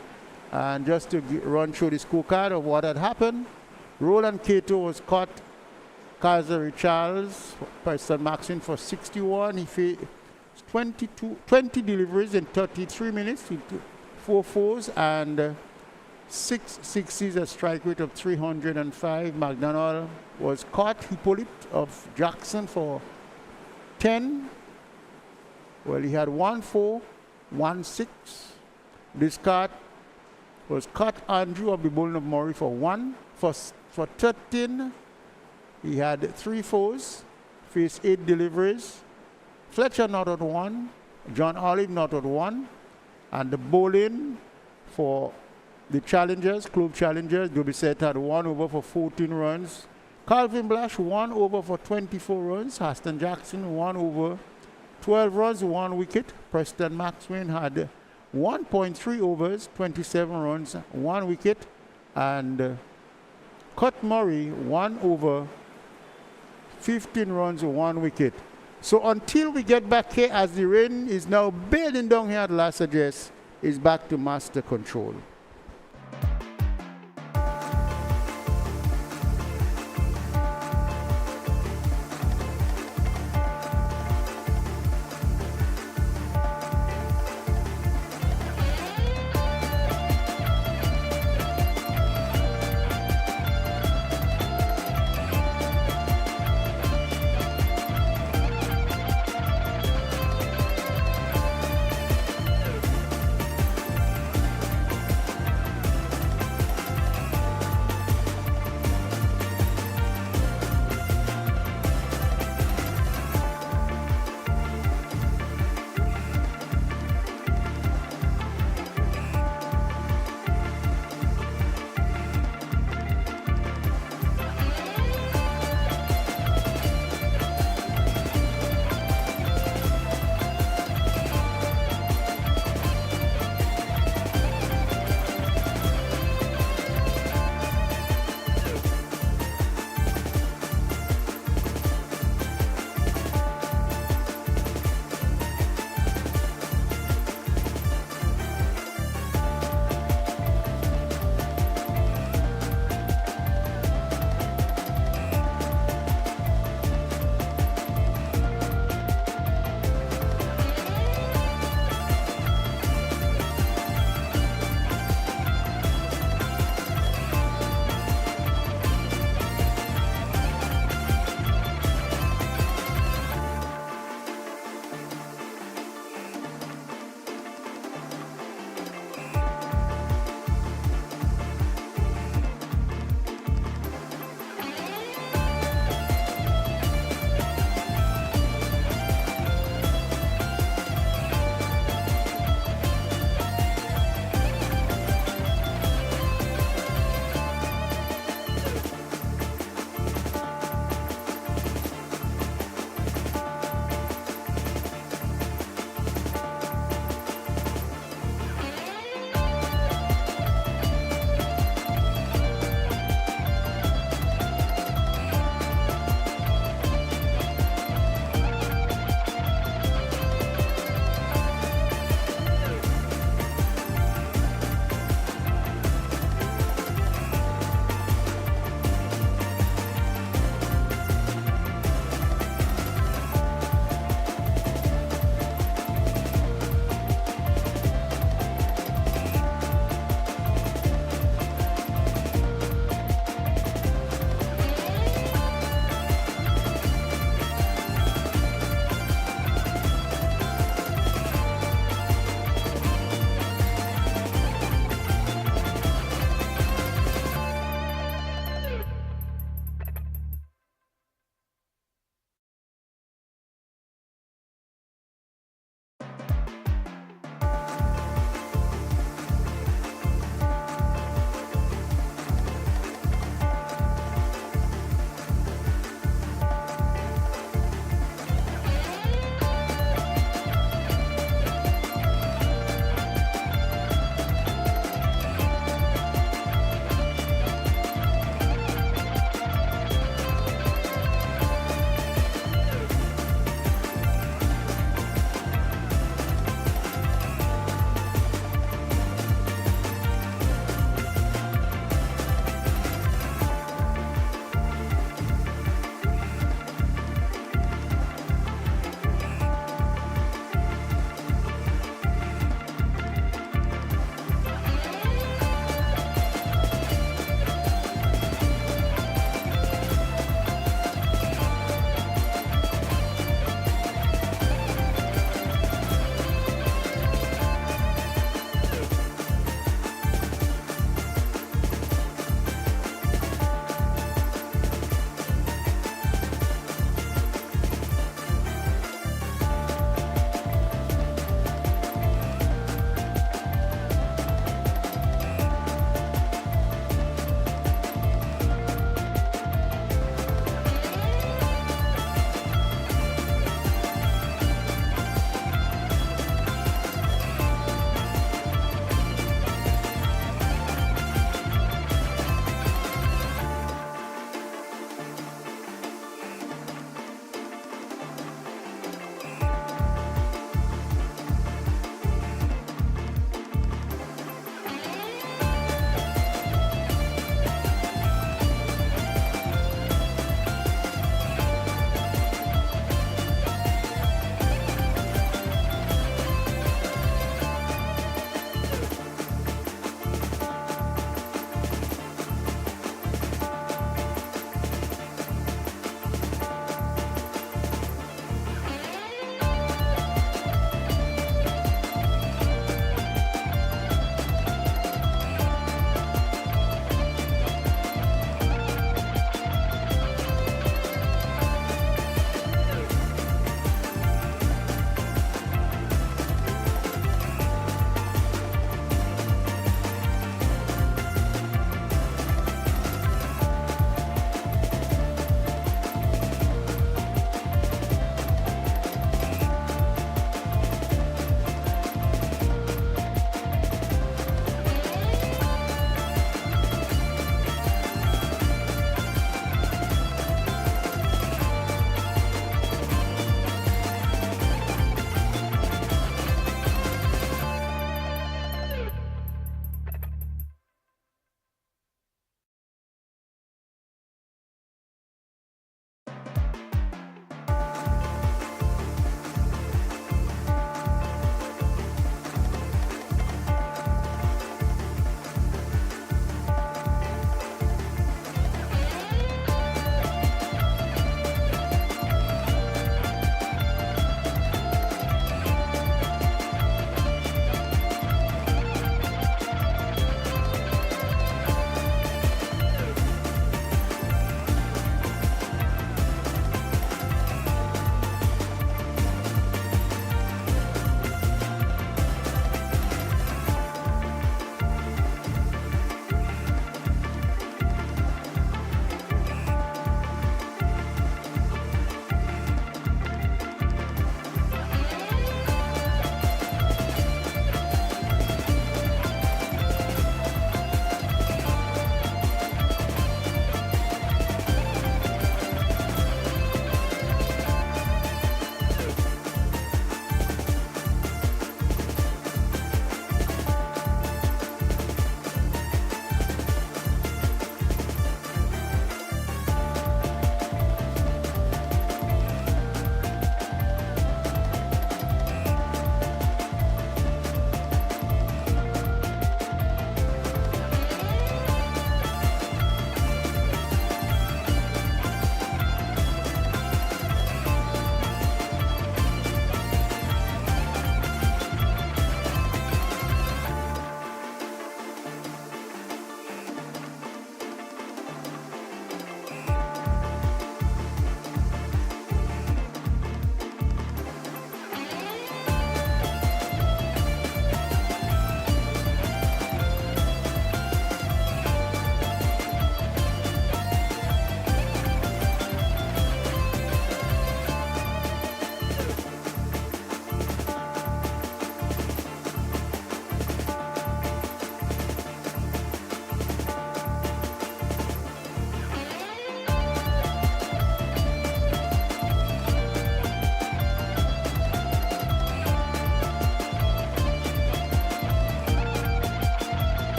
And just to run through the scorecard of what had happened, Roland Cato was caught. Kaiser Charles, Preston Maxwell for 61. He faced 20 deliveries in 33 minutes, 4 fours and 6 sixes, a strike rate of 305. McDonald was caught. He pulled it of Jackson for 10. Well, he had 1 4, 1 6. This card was cut. Andrew of the Bowling of Murray for 1 for 13. He had 3 fours, faced 8 deliveries. Fletcher not at 1, John Olive not at 1, and the bowling for the challengers, Clove challengers, Dobisette had 1 over for 14 runs. Calvin Blash 1 over for 24 runs. Haston Jackson 1 over 12 runs, 1 wicket. Preston Maxwell had 1.3 overs, 27 runs, 1 wicket. And Cut Murray 1 over 15 runs, 1 wicket. So until we get back here, as the rain is now bathing down here at Last Suggest, is back to master control.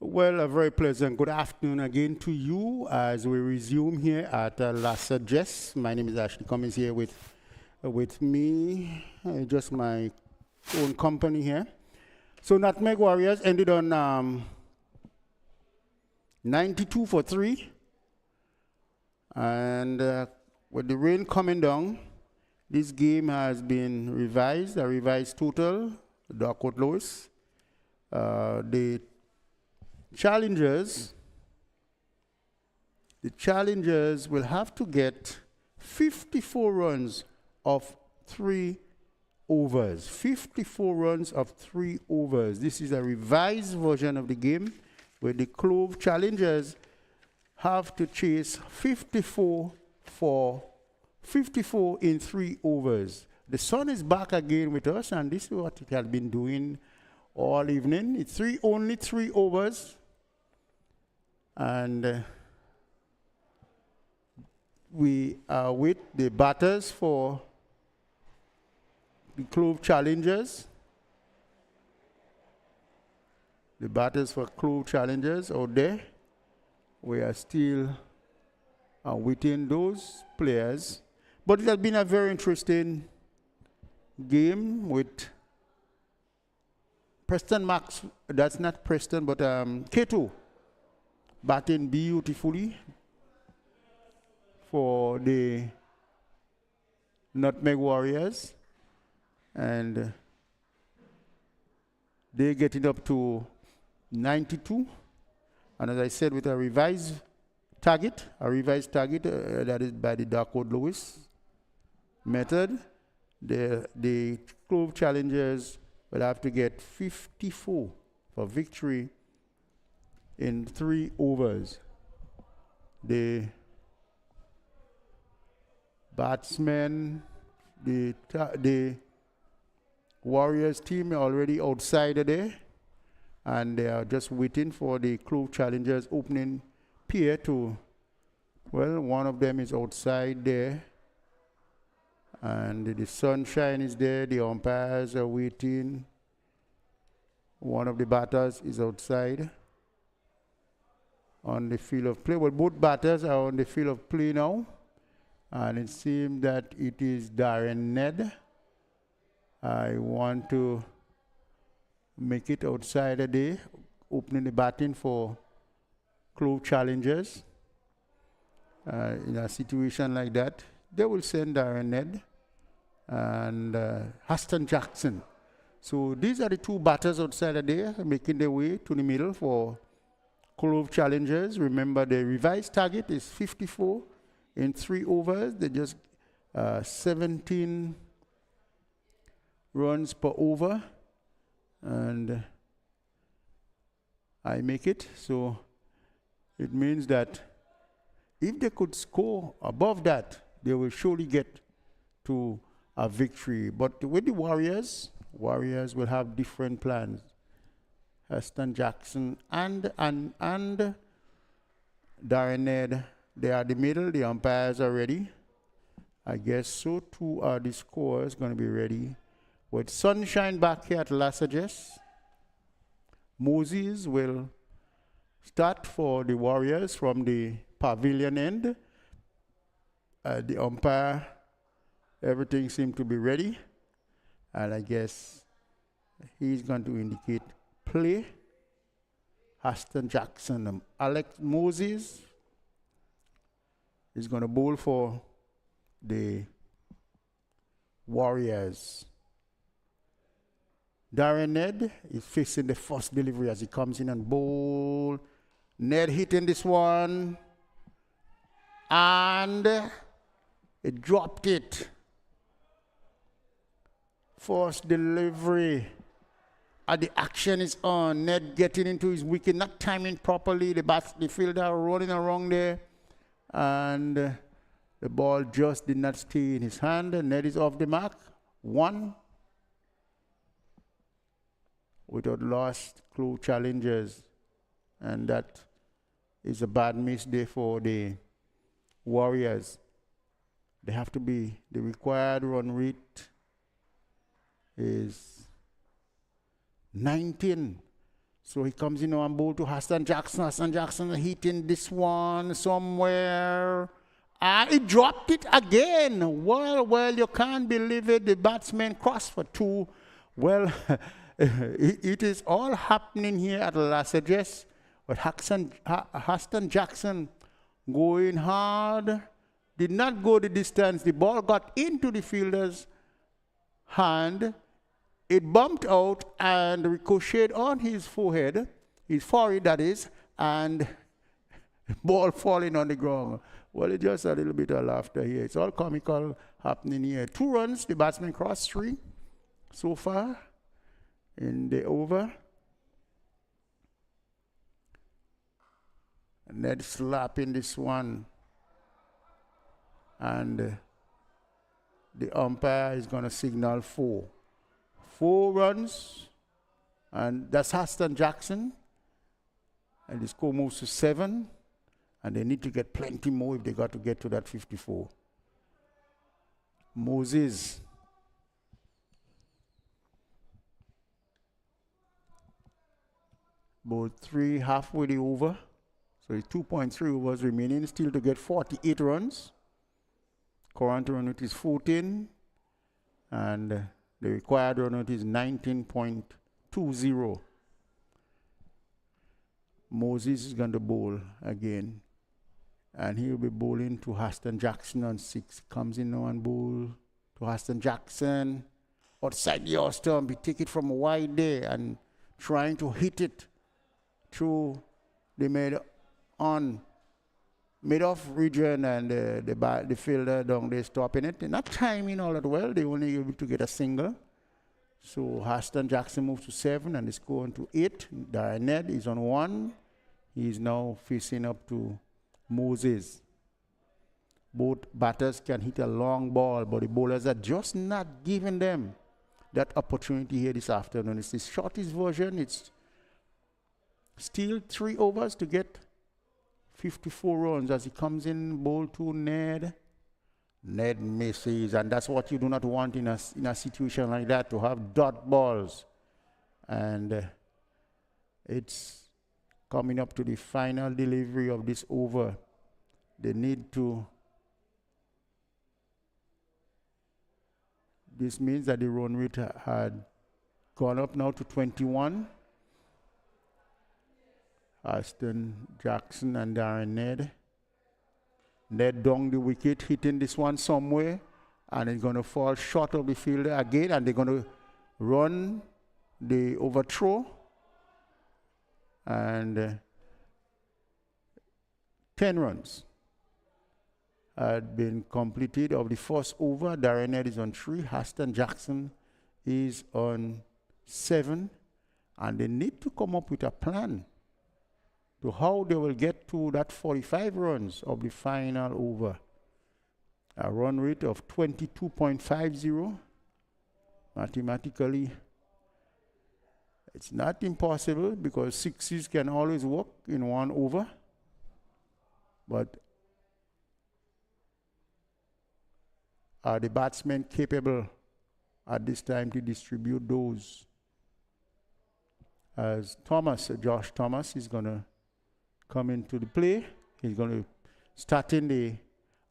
Well, a very pleasant good afternoon again to you as we resume here at Lassa Jess. My name is Ashley Cummings here with me, just my own company here. So Nutmeg Warriors ended on 92 for 3. And with the rain coming down, this game has been revised, a revised total, Darkwood Lewis. The challengers will have to get 54 runs of 3 overs. 54 runs of 3 overs. This is a revised version of the game where the Clove challengers have to chase 54 in 3 overs. The sun is back again with us, and this is what it has been doing all evening. It's only 3 overs. And we are with the batters for the Clove challengers. The batters for Clove challengers out there. We are still waiting those players. But it has been a very interesting game with Preston Max. That's not Preston, but K2 batting beautifully for the Nutmeg Warriors. And they're getting up to 92. And as I said, with a revised target that is by the Darkwood Lewis method, the Clove challengers will have to get 54 for victory in 3 overs. The batsmen, the Warriors team are already outside of there, and they are just waiting for the Clove challengers opening pair to, well, one of them is outside there, and the sunshine is there, the umpires are waiting. One of the batters is outside on the field of play. Well, both batters are on the field of play now, and it seems that it is Darren Ned. I want to make it outside a day, opening the batting for Clove challengers. In a situation like that, they will send Darren Ned and Huston Jackson. So these are the 2 batters outside a day, making their way to the middle for Clove challengers. Remember, the revised target is 54 in 3 overs. They just 17 runs per over, and I make it. So it means that if they could score above that, they will surely get to a victory. But with the Warriors will have different plans. Huston Jackson and Darren Ned, they are the middle. The umpires are ready. I guess so too are the scorers going to be ready. With sunshine back here at Lassa Jess, Moses will start for the Warriors from the pavilion end. The umpire, everything seems to be ready. And I guess he's going to indicate play. Huston Jackson, Alex Moses is going to bowl for the Warriors. Darren Ned is facing the first delivery as he comes in and bowl. Ned hitting this one. And it dropped it. First delivery. And the action is on. Ned getting into his wicket, not timing properly. The fielder rolling around there. And the ball just did not stay in his hand. Ned is off the mark. 1. Without lost Clove challengers. And that is a bad miss day for the Warriors. They have to be, the required run rate is 19. So he comes in on bowl to Hassan Jackson. Hassan Jackson hitting this one somewhere. And he dropped it again. Well, you can't believe it. The batsman crossed for two. Well, it is all happening here at the last address. But Hassan Jackson going hard. Did not go the distance. The ball got into the fielder's hand. It bumped out and ricocheted on his forehead, his forehead that is, and ball falling on the ground. Well, it's just a little bit of laughter here. It's all comical happening here. 2 runs, the batsman crossed 3 so far in the over. And then slapping this one. And the umpire is going to signal 4. 4 runs, and that's Hassan Jackson. And the score moves to 7, and they need to get plenty more if they got to get to that 54. Moses. Ball 3, halfway the over. So it's 2.3 overs remaining, still to get 48 runs. Current run rate is 14, and the required run rate is 19.20. Moses is going to bowl again, and he'll be bowling to Hassan Jackson on 6. Comes in now and bowl to Hassan Jackson. Outside the off stump, he take it from wide there and trying to hit it through the mid-off region, and the fielder down there stopping it. They're not timing all that well. They only able to get a single. So Hassan Jackson moves to 7, and the score on to 8. Darren Ned is on 1. He's now facing up to Moses. Both batters can hit a long ball, but the bowlers are just not giving them that opportunity here this afternoon. It's the shortest version. It's still 3 overs to get 54 runs as he comes in, bowl to Ned. Ned misses, and that's what you do not want in a situation like that, to have dot balls. And it's coming up to the final delivery of this over. They need to. This means that the run rate had gone up now to 21. Hassan Jackson and Darren Ned. Ned down the wicket, hitting this one somewhere, and it's going to fall short of the fielder again, and they're going to run the overthrow. And 10 runs had been completed of the first over. Darren Ned is on 3. Hassan Jackson is on 7. And they need to come up with a plan to how they will get to that 45 runs of the final over. A run rate of 22.50. Mathematically, it's not impossible because 6s can always work in 1 over. But are the batsmen capable at this time to distribute those? As Josh Thomas is going to come into the play. He's going to start in the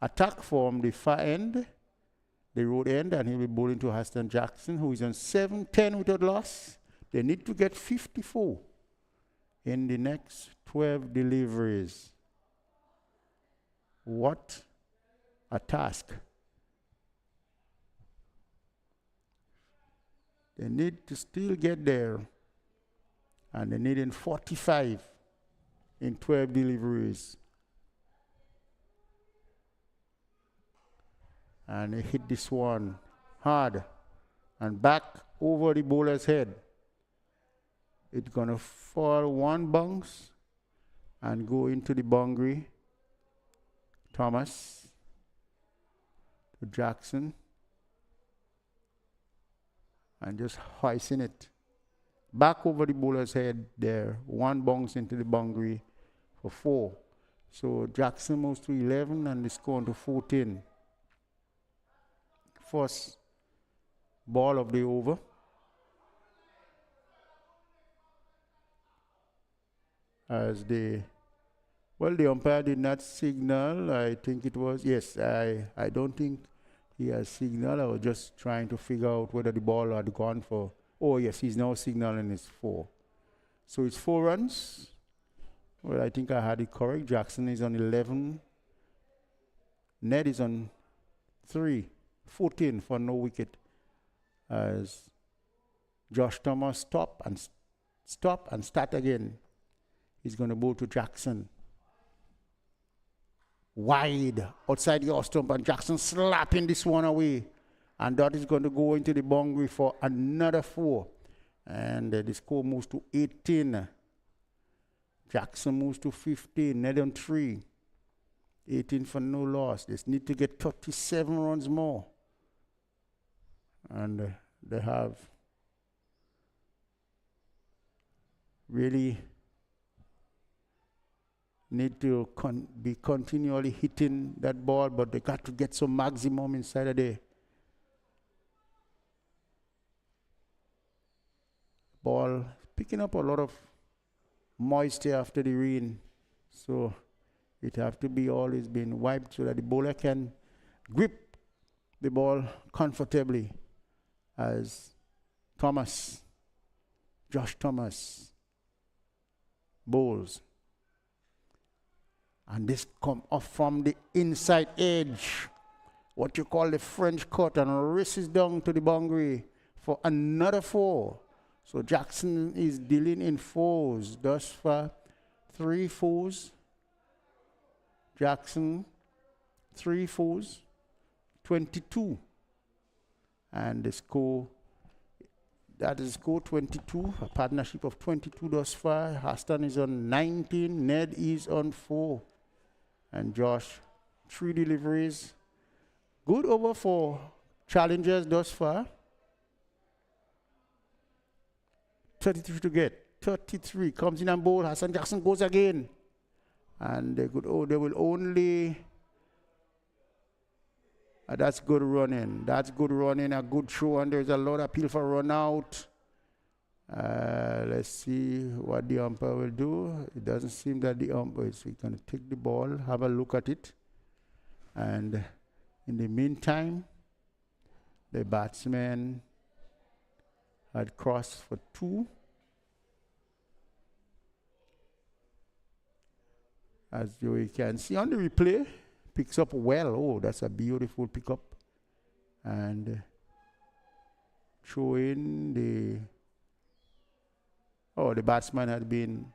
attack from the far end, the road end, and he'll be bowling to Hassan Jackson, who is on 7-10 without loss. They need to get 54 in the next 12 deliveries. What a task. They need to still get there, and they need in 45 in 12 deliveries. And he hit this one hard and back over the bowler's head. It's going to fall 1 bounce and go into the boundary. Thomas to Jackson. And just hoisting it back over the bowler's head there. 1 bounce into the boundary for 4. So Jackson moves to 11 and the score to 14. First ball of the over. as the umpire did not signal. I think it was, yes, I don't think he has signaled. I was just trying to figure out whether the ball had gone for, oh yes, he's now signaling it's 4. So it's 4 runs. Well, I think I had it correct. Jackson is on 11. Ned is on 3. 14 for no wicket. As Josh Thomas stop and start again. He's going to bowl to Jackson. Wide outside the off stump, and Jackson slapping this one away. And that is going to go into the boundary for another 4. And the score moves to 18. Jackson moves to 15. Ned on 3. 18 for no loss. They need to get 37 runs more. And they have really need to be continually hitting that ball, but they got to get some maximum inside of the ball. Picking up a lot of moisture after the rain, so it have to be always been wiped so that the bowler can grip the ball comfortably. As Josh Thomas bowls. And this come off from the inside edge, what you call the French cut, and races down to the boundary for another 4. So Jackson is dealing in 4s. Thus far, 3 4s. Jackson, 3 4s, 22. And the score, that is score 22, a partnership of 22 thus far. Haston is on 19, Ned is on 4. And Josh, 3 deliveries. Good over for challengers thus far. 33 to get. 33 comes in and bowl. Hassan Jackson goes again. And they will only. That's good running. That's good running. A good throw. And there's a lot of appeal for run out. Let's see what the umpire will do. It doesn't seem that the umpire is going to take the ball, have a look at it. And in the meantime, the batsman had crossed for 2. As you can see on the replay, picks up well. Oh, that's a beautiful pickup. And showing the batsman had been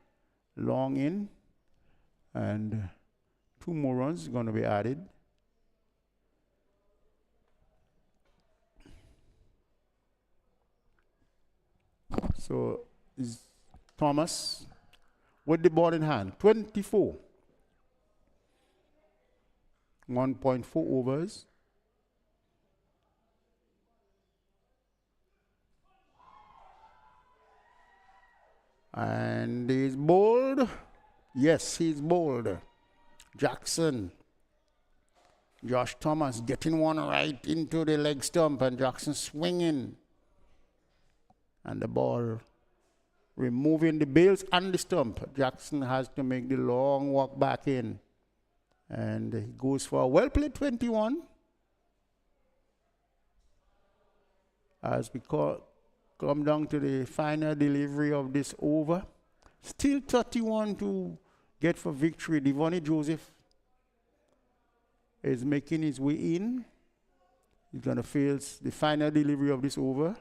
long in, and 2 more runs going to be added. So is Thomas with the ball in hand, 24. 1.4 overs. And he's bowled. Yes, he's bowled. Jackson. Josh Thomas getting one right into the leg stump, and Jackson swinging. And the ball removing the bails and the stump. Jackson has to make the long walk back in. And he goes for a well-played 21. As we come down to the final delivery of this over. Still 31 to get for victory. Devonnie Joseph is making his way in. He's going to face the final delivery of this over.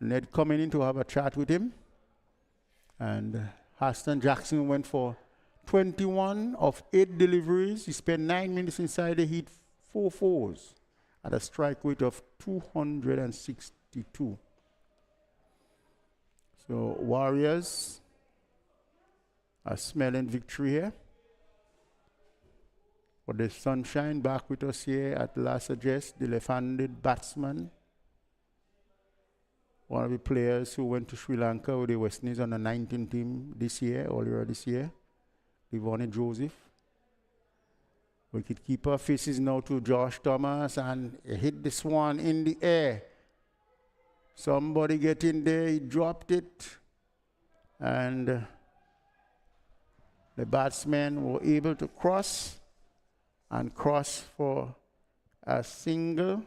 Ned coming in to have a chat with him. And Haston Jackson went for 21 of 8 deliveries. He spent 9 minutes inside the heat, 4 4s at a strike rate of 262. So Warriors are smelling victory here. But the Sunshine back with us here at last address, the left-handed batsman. One of the players who went to Sri Lanka with the West Indies on the 19 team earlier this year. Devonnie Joseph. Wicketkeeper faces now to Josh Thomas and hit this one in the air. Somebody get in there, he dropped it. And The batsmen were able to cross and cross for a single.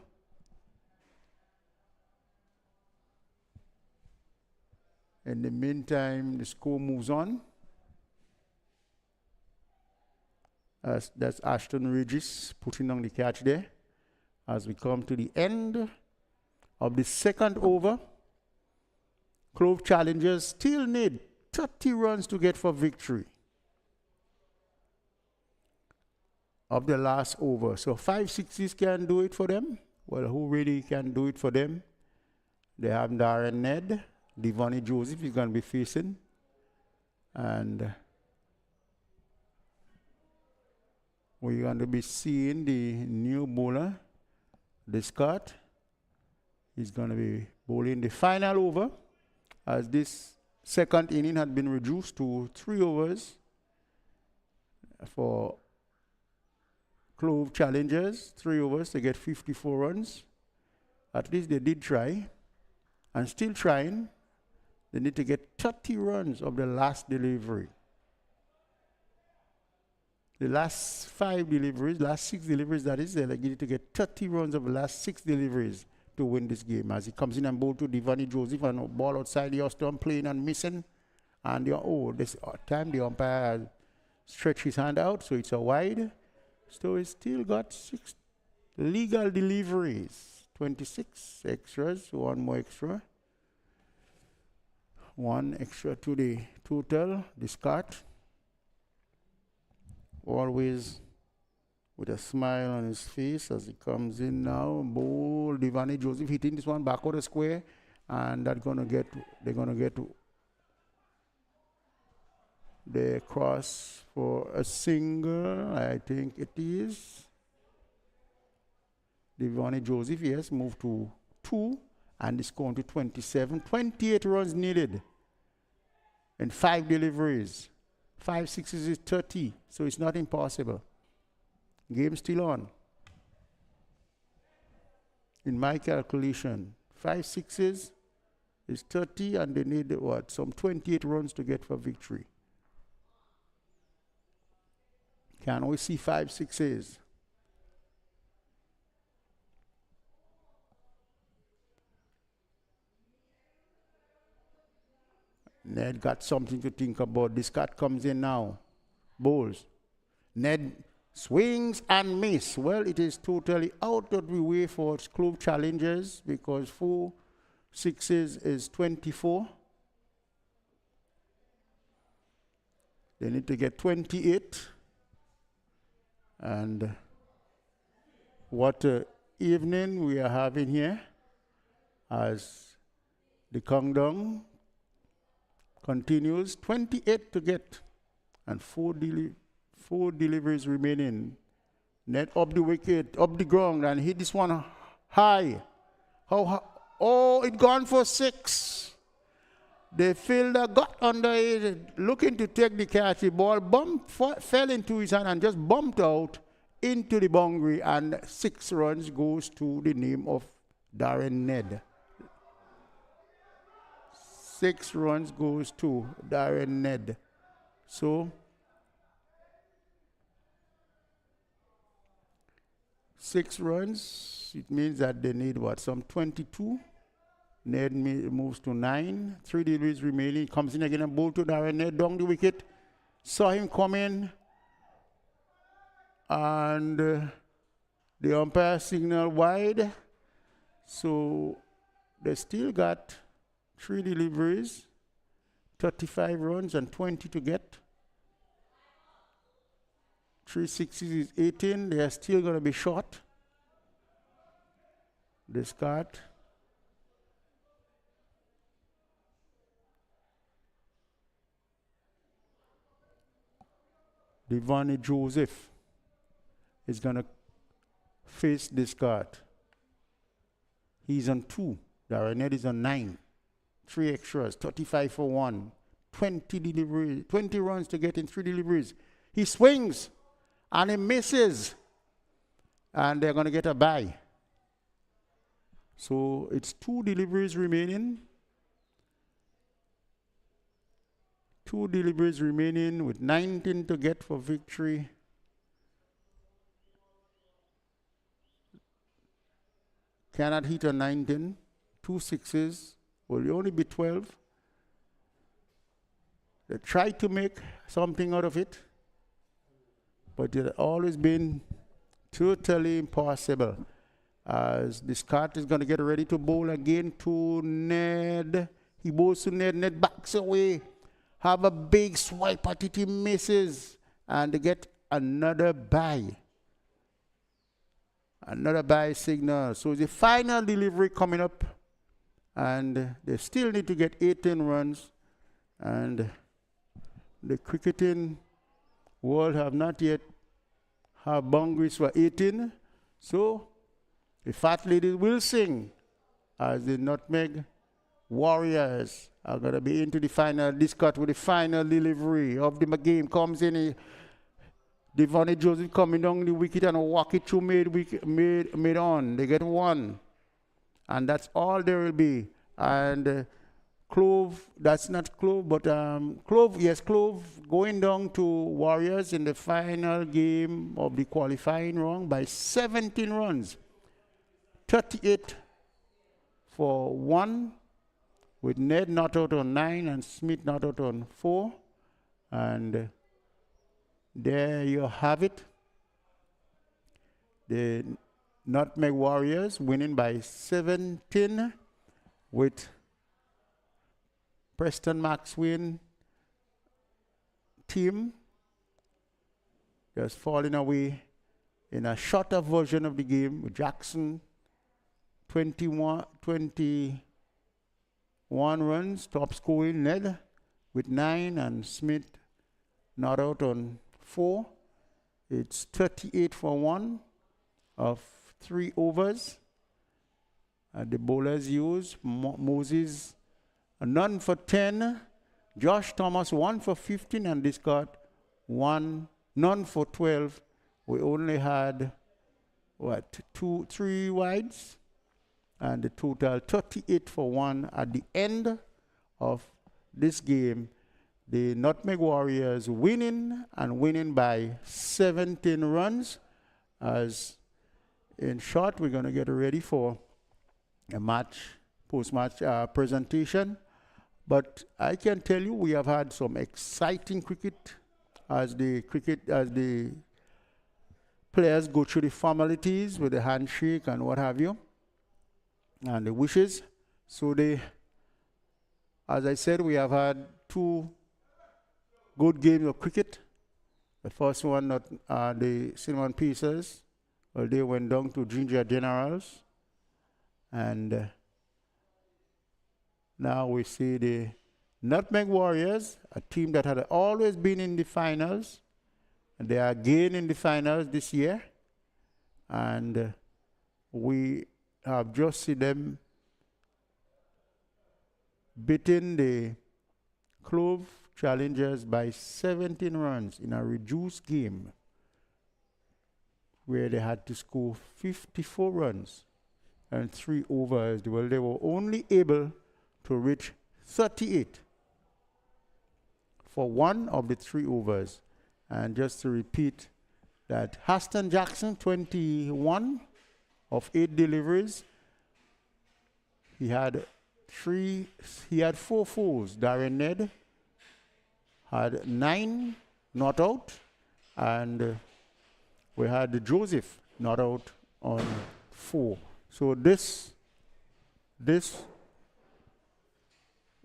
In the meantime, the score moves on. That's Ashton Regis putting on the catch there. As we come to the end of the second over, Clove Challengers still need 30 runs to get for victory of the last over. So 5 sixes can do it for them. Well, who really can do it for them? They have Darren Ned. Devonnie Joseph is going to be facing. And we're going to be seeing the new bowler, Scott. He's going to be bowling the final over, as this second inning had been reduced to 3 overs for Clove Challengers. 3 overs to get 54 runs. At least they did try. And still trying. They need to get 30 runs of the last delivery. The last 5 deliveries, last 6 deliveries, that is, they need to get 30 runs of the last 6 deliveries to win this game. As he comes in and bowled to Devonnie Joseph and a ball outside the stump, playing and missing. And this time the umpire stretched his hand out, so it's a wide. So he's still got 6 legal deliveries. 26 extras, 1 more extra. 1 extra to the total, discard. Always with a smile on his face as he comes in now. Bowl, Devonnie Joseph hitting this one back of the square, and they're gonna get the cross for a single, I think it is. Devonnie Joseph, yes, moved to 2, and it's going to 27. 28 runs needed and 5 deliveries. 5 sixes is 30, so it's not impossible. Game still on. In my calculation, 5 sixes is 30, and they need what? Some 28 runs to get for victory. Can we see 5 sixes? Ned got something to think about. This cat comes in now. Bowls. Ned swings and miss. Well, it is totally out of the way for Clove Challengers because 4 sixes is 24. They need to get 28. And what evening we are having here as the countdown continues. 28 to get, and 4 deliveries remaining. Net up the wicket, up the ground, and hit this one high. Oh, it gone for 6. The fielder got under it, looking to take the catch. The ball fell into his hand and just bumped out into the boundary, and 6 runs goes to the name of Darren Ned. 6 runs goes to Darren Ned. So 6 runs, it means that they need what? Some 22. Ned moves to 9. 3 deliveries remaining. Comes in again and bowled to Darren Ned down the wicket. Saw him come in. And the umpire signal wide. So they still got 3 deliveries, 35 runs and 20 to get. 3 sixes is 18. They are still going to be short. Discard. Devonnie Joseph is going to face discard. He's on 2. Darren Ned is on 9. 3 extras, 35 for 1. 20 deliveries, 20 runs to get in 3 deliveries. He swings and he misses. And they're going to get a bye. So it's 2 deliveries remaining. 2 deliveries remaining with 19 to get for victory. Cannot hit a 19. 2 sixes. Will only be 12. They tried to make something out of it, but it had always been totally impossible. As this card is going to get ready to bowl again to Ned. He bowls to Ned. Ned backs away. Have a big swipe at it. He misses. And they get another bye. Another bye signal. So the final delivery coming up. And they still need to get 18 runs. And the cricketing world have not yet have boundaries for 18. So the fat lady will sing as the Nutmeg Warriors are going to be into the final discard with the final delivery of the game. Comes in Devonnie Joseph coming down the wicket and walk it through mid on. They get 1. And that's all there will be. And Clove, that's not Clove, but Clove, yes, Clove going down to Warriors in the final game of the qualifying round by 17 runs. 38 for 1, with Ned not out on 9 and Smith not out on 4. And there you have it. The Nutmeg Warriors winning by 17 with Preston Maxwell team just falling away in a shorter version of the game with Jackson 21 runs, top scoring. Ned with 9 and Smith not out on 4. It's 38 for 1 of 3 overs. The bowlers use Moses none for 10. Josh Thomas 1 for 15 and discard 1, none for 12. We only had what, 3 wides, and the total 38 for 1 at the end of this game. The Nutmeg Warriors winning and winning by 17 runs. As in short, we're going to get ready for a match, post-match presentation. But I can tell you we have had some exciting cricket as the players go through the formalities with the handshake and what have you, and the wishes. So as I said, we have had 2 good games of cricket. The first one, the Cinnamon Pacers, well, they went down to Ginger Generals. And now we see the Nutmeg Warriors, a team that had always been in the finals. And they are again in the finals this year. And we have just seen them beating the Clove challengers by 17 runs in a reduced game where they had to score 54 runs and 3 overs. Well, they were only able to reach 38 for 1 of the 3 overs. And just to repeat that, Haston Jackson, 21 of 8 deliveries. He had 4 fours. Darren Ned had 9 not out, and we had Joseph not out on 4. So this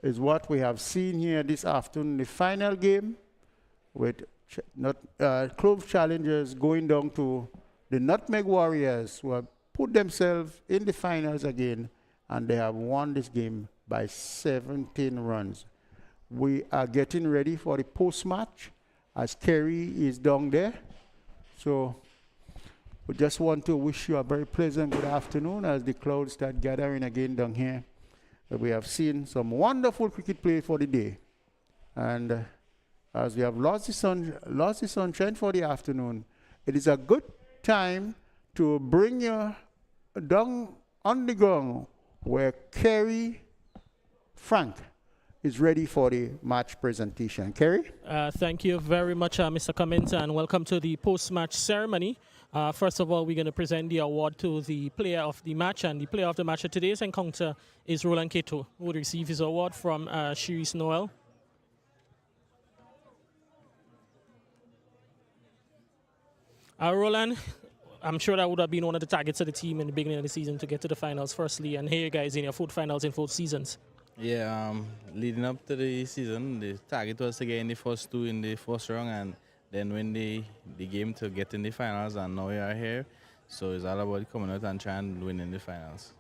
is what we have seen here this afternoon. The final game with Clove challengers going down to the Nutmeg Warriors, who have put themselves in the finals again, and they have won this game by 17 runs. We are getting ready for the post-match as Kerry is down there. So we just want to wish you a very pleasant good afternoon as the clouds start gathering again down here. We have seen some wonderful cricket play for the day. And as we have lost the sunshine for the afternoon, it is a good time to bring you down on the ground where Kerry Frank is ready for the match presentation. Kerry? Thank you very much, Mr. Cummins, and welcome to the post-match ceremony. First of all, we're going to present the award to the player of the match, and the player of the match at today's encounter is Roland Keto, who will receive his award from Cherise Noel. Roland, I'm sure that would have been one of the targets of the team in the beginning of the season to get to the finals firstly, and here you guys in your 4th finals in 4 seasons. Yeah, leading up to the season, the target was to get in the first 2 in the first round and then win the game to get in the finals, and now we are here. So it's all about coming out and trying and win in the finals.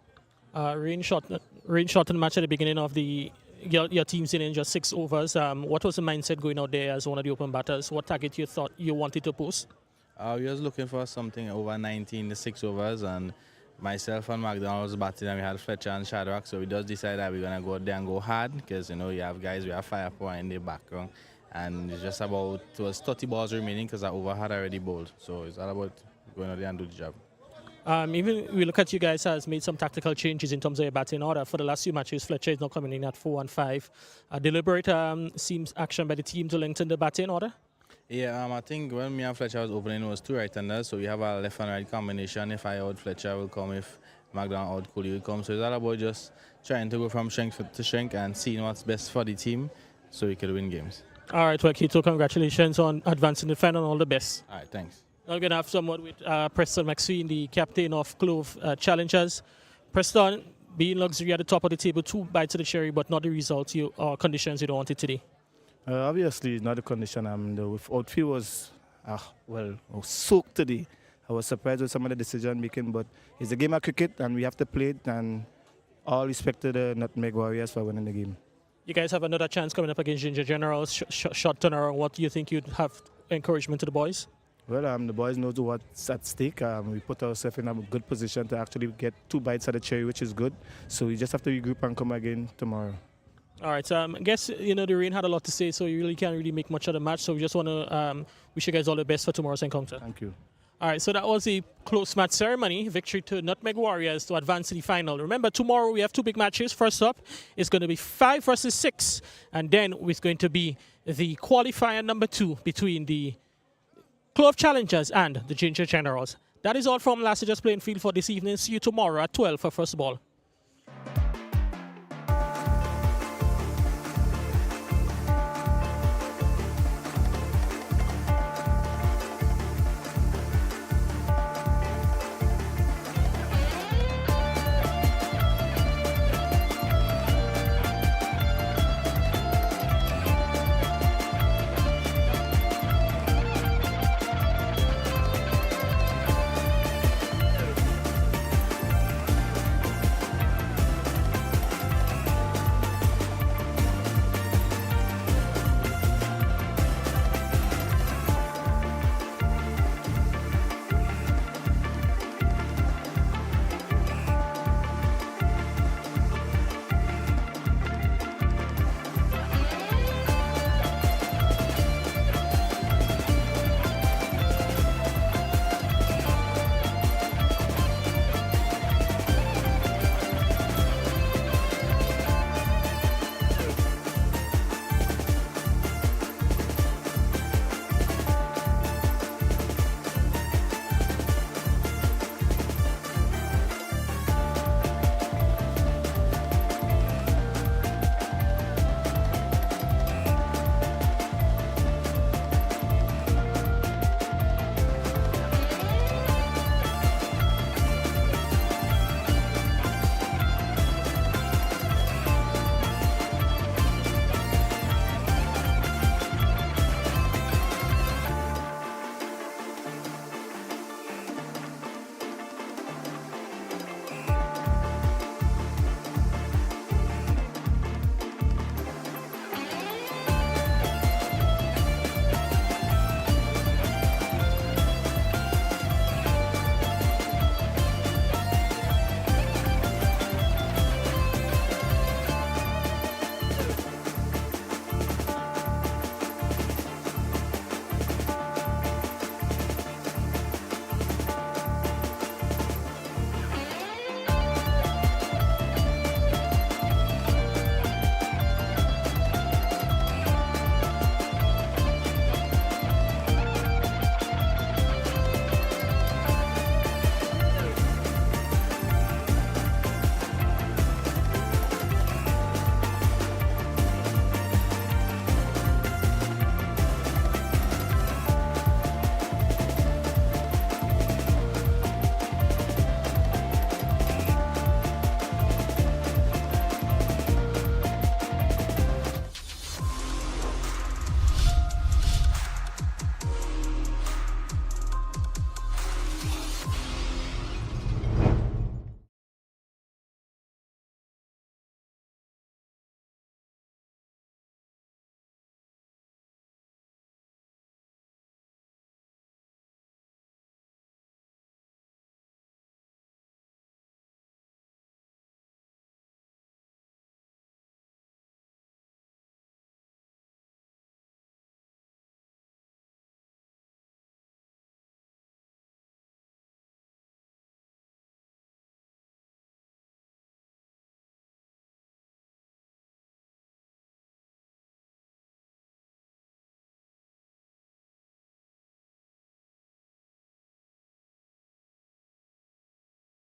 Rain shot in the match at the beginning of your team's in just 6 overs. What was the mindset going out there as one of the open batters? What target you thought you wanted to post? We was looking for something over 90 in the 6 overs, and myself and McDonald was batting, and we had Fletcher and Shadrack, so we just decided that we're going to go out there and go hard, because, you know, you have guys, we have firepower in the background, and it's just about, it was 30 balls remaining because our over had already bowled, so it's all about going out there and do the job. Even we look at you guys has made some tactical changes in terms of your batting order. For the last few matches, Fletcher is now coming in at 4 and 5. Deliberate seems action by the team to lengthen the batting order? Yeah, I think when me and Fletcher was opening, it was 2 right-handers, so we have a left and right combination. If I out, Fletcher will come. If McDonald out, Cooley will come. So it's all about just trying to go from strength to strength and seeing what's best for the team so we can win games. All right, well, Keto, congratulations on advancing the final and all the best. All right, thanks. Now we're going to have someone with Preston McSween, the captain of Clove Challengers. Preston, being luxury at the top of the table, 2 bites of the cherry, but not the results or conditions you don't want it today. Obviously, it's not the condition. The outfield was, soaked today. I was surprised with some of the decision making, but it's a game of cricket and we have to play it, and all respect to the Nutmeg Warriors for winning the game. You guys have another chance coming up against Ginger Generals, short turnaround. What do you think you'd have encouragement to the boys? Well, the boys know what's at stake. We put ourselves in a good position to actually get 2 bites of the cherry, which is good. So we just have to regroup and come again tomorrow. All right, I guess, you know, the rain had a lot to say, so you really can't really make much of the match. So we just want to wish you guys all the best for tomorrow's encounter. Thank you. All right, so that was a close match ceremony. Victory to Nutmeg Warriors to advance to the final. Remember, tomorrow we have 2 big matches. First up is going to be 5 versus 6. And then it's going to be the qualifier number 2 between the Clove Challengers and the Ginger Generals. That is all from Last Just Playing Field for this evening. See you tomorrow at 12 for first ball.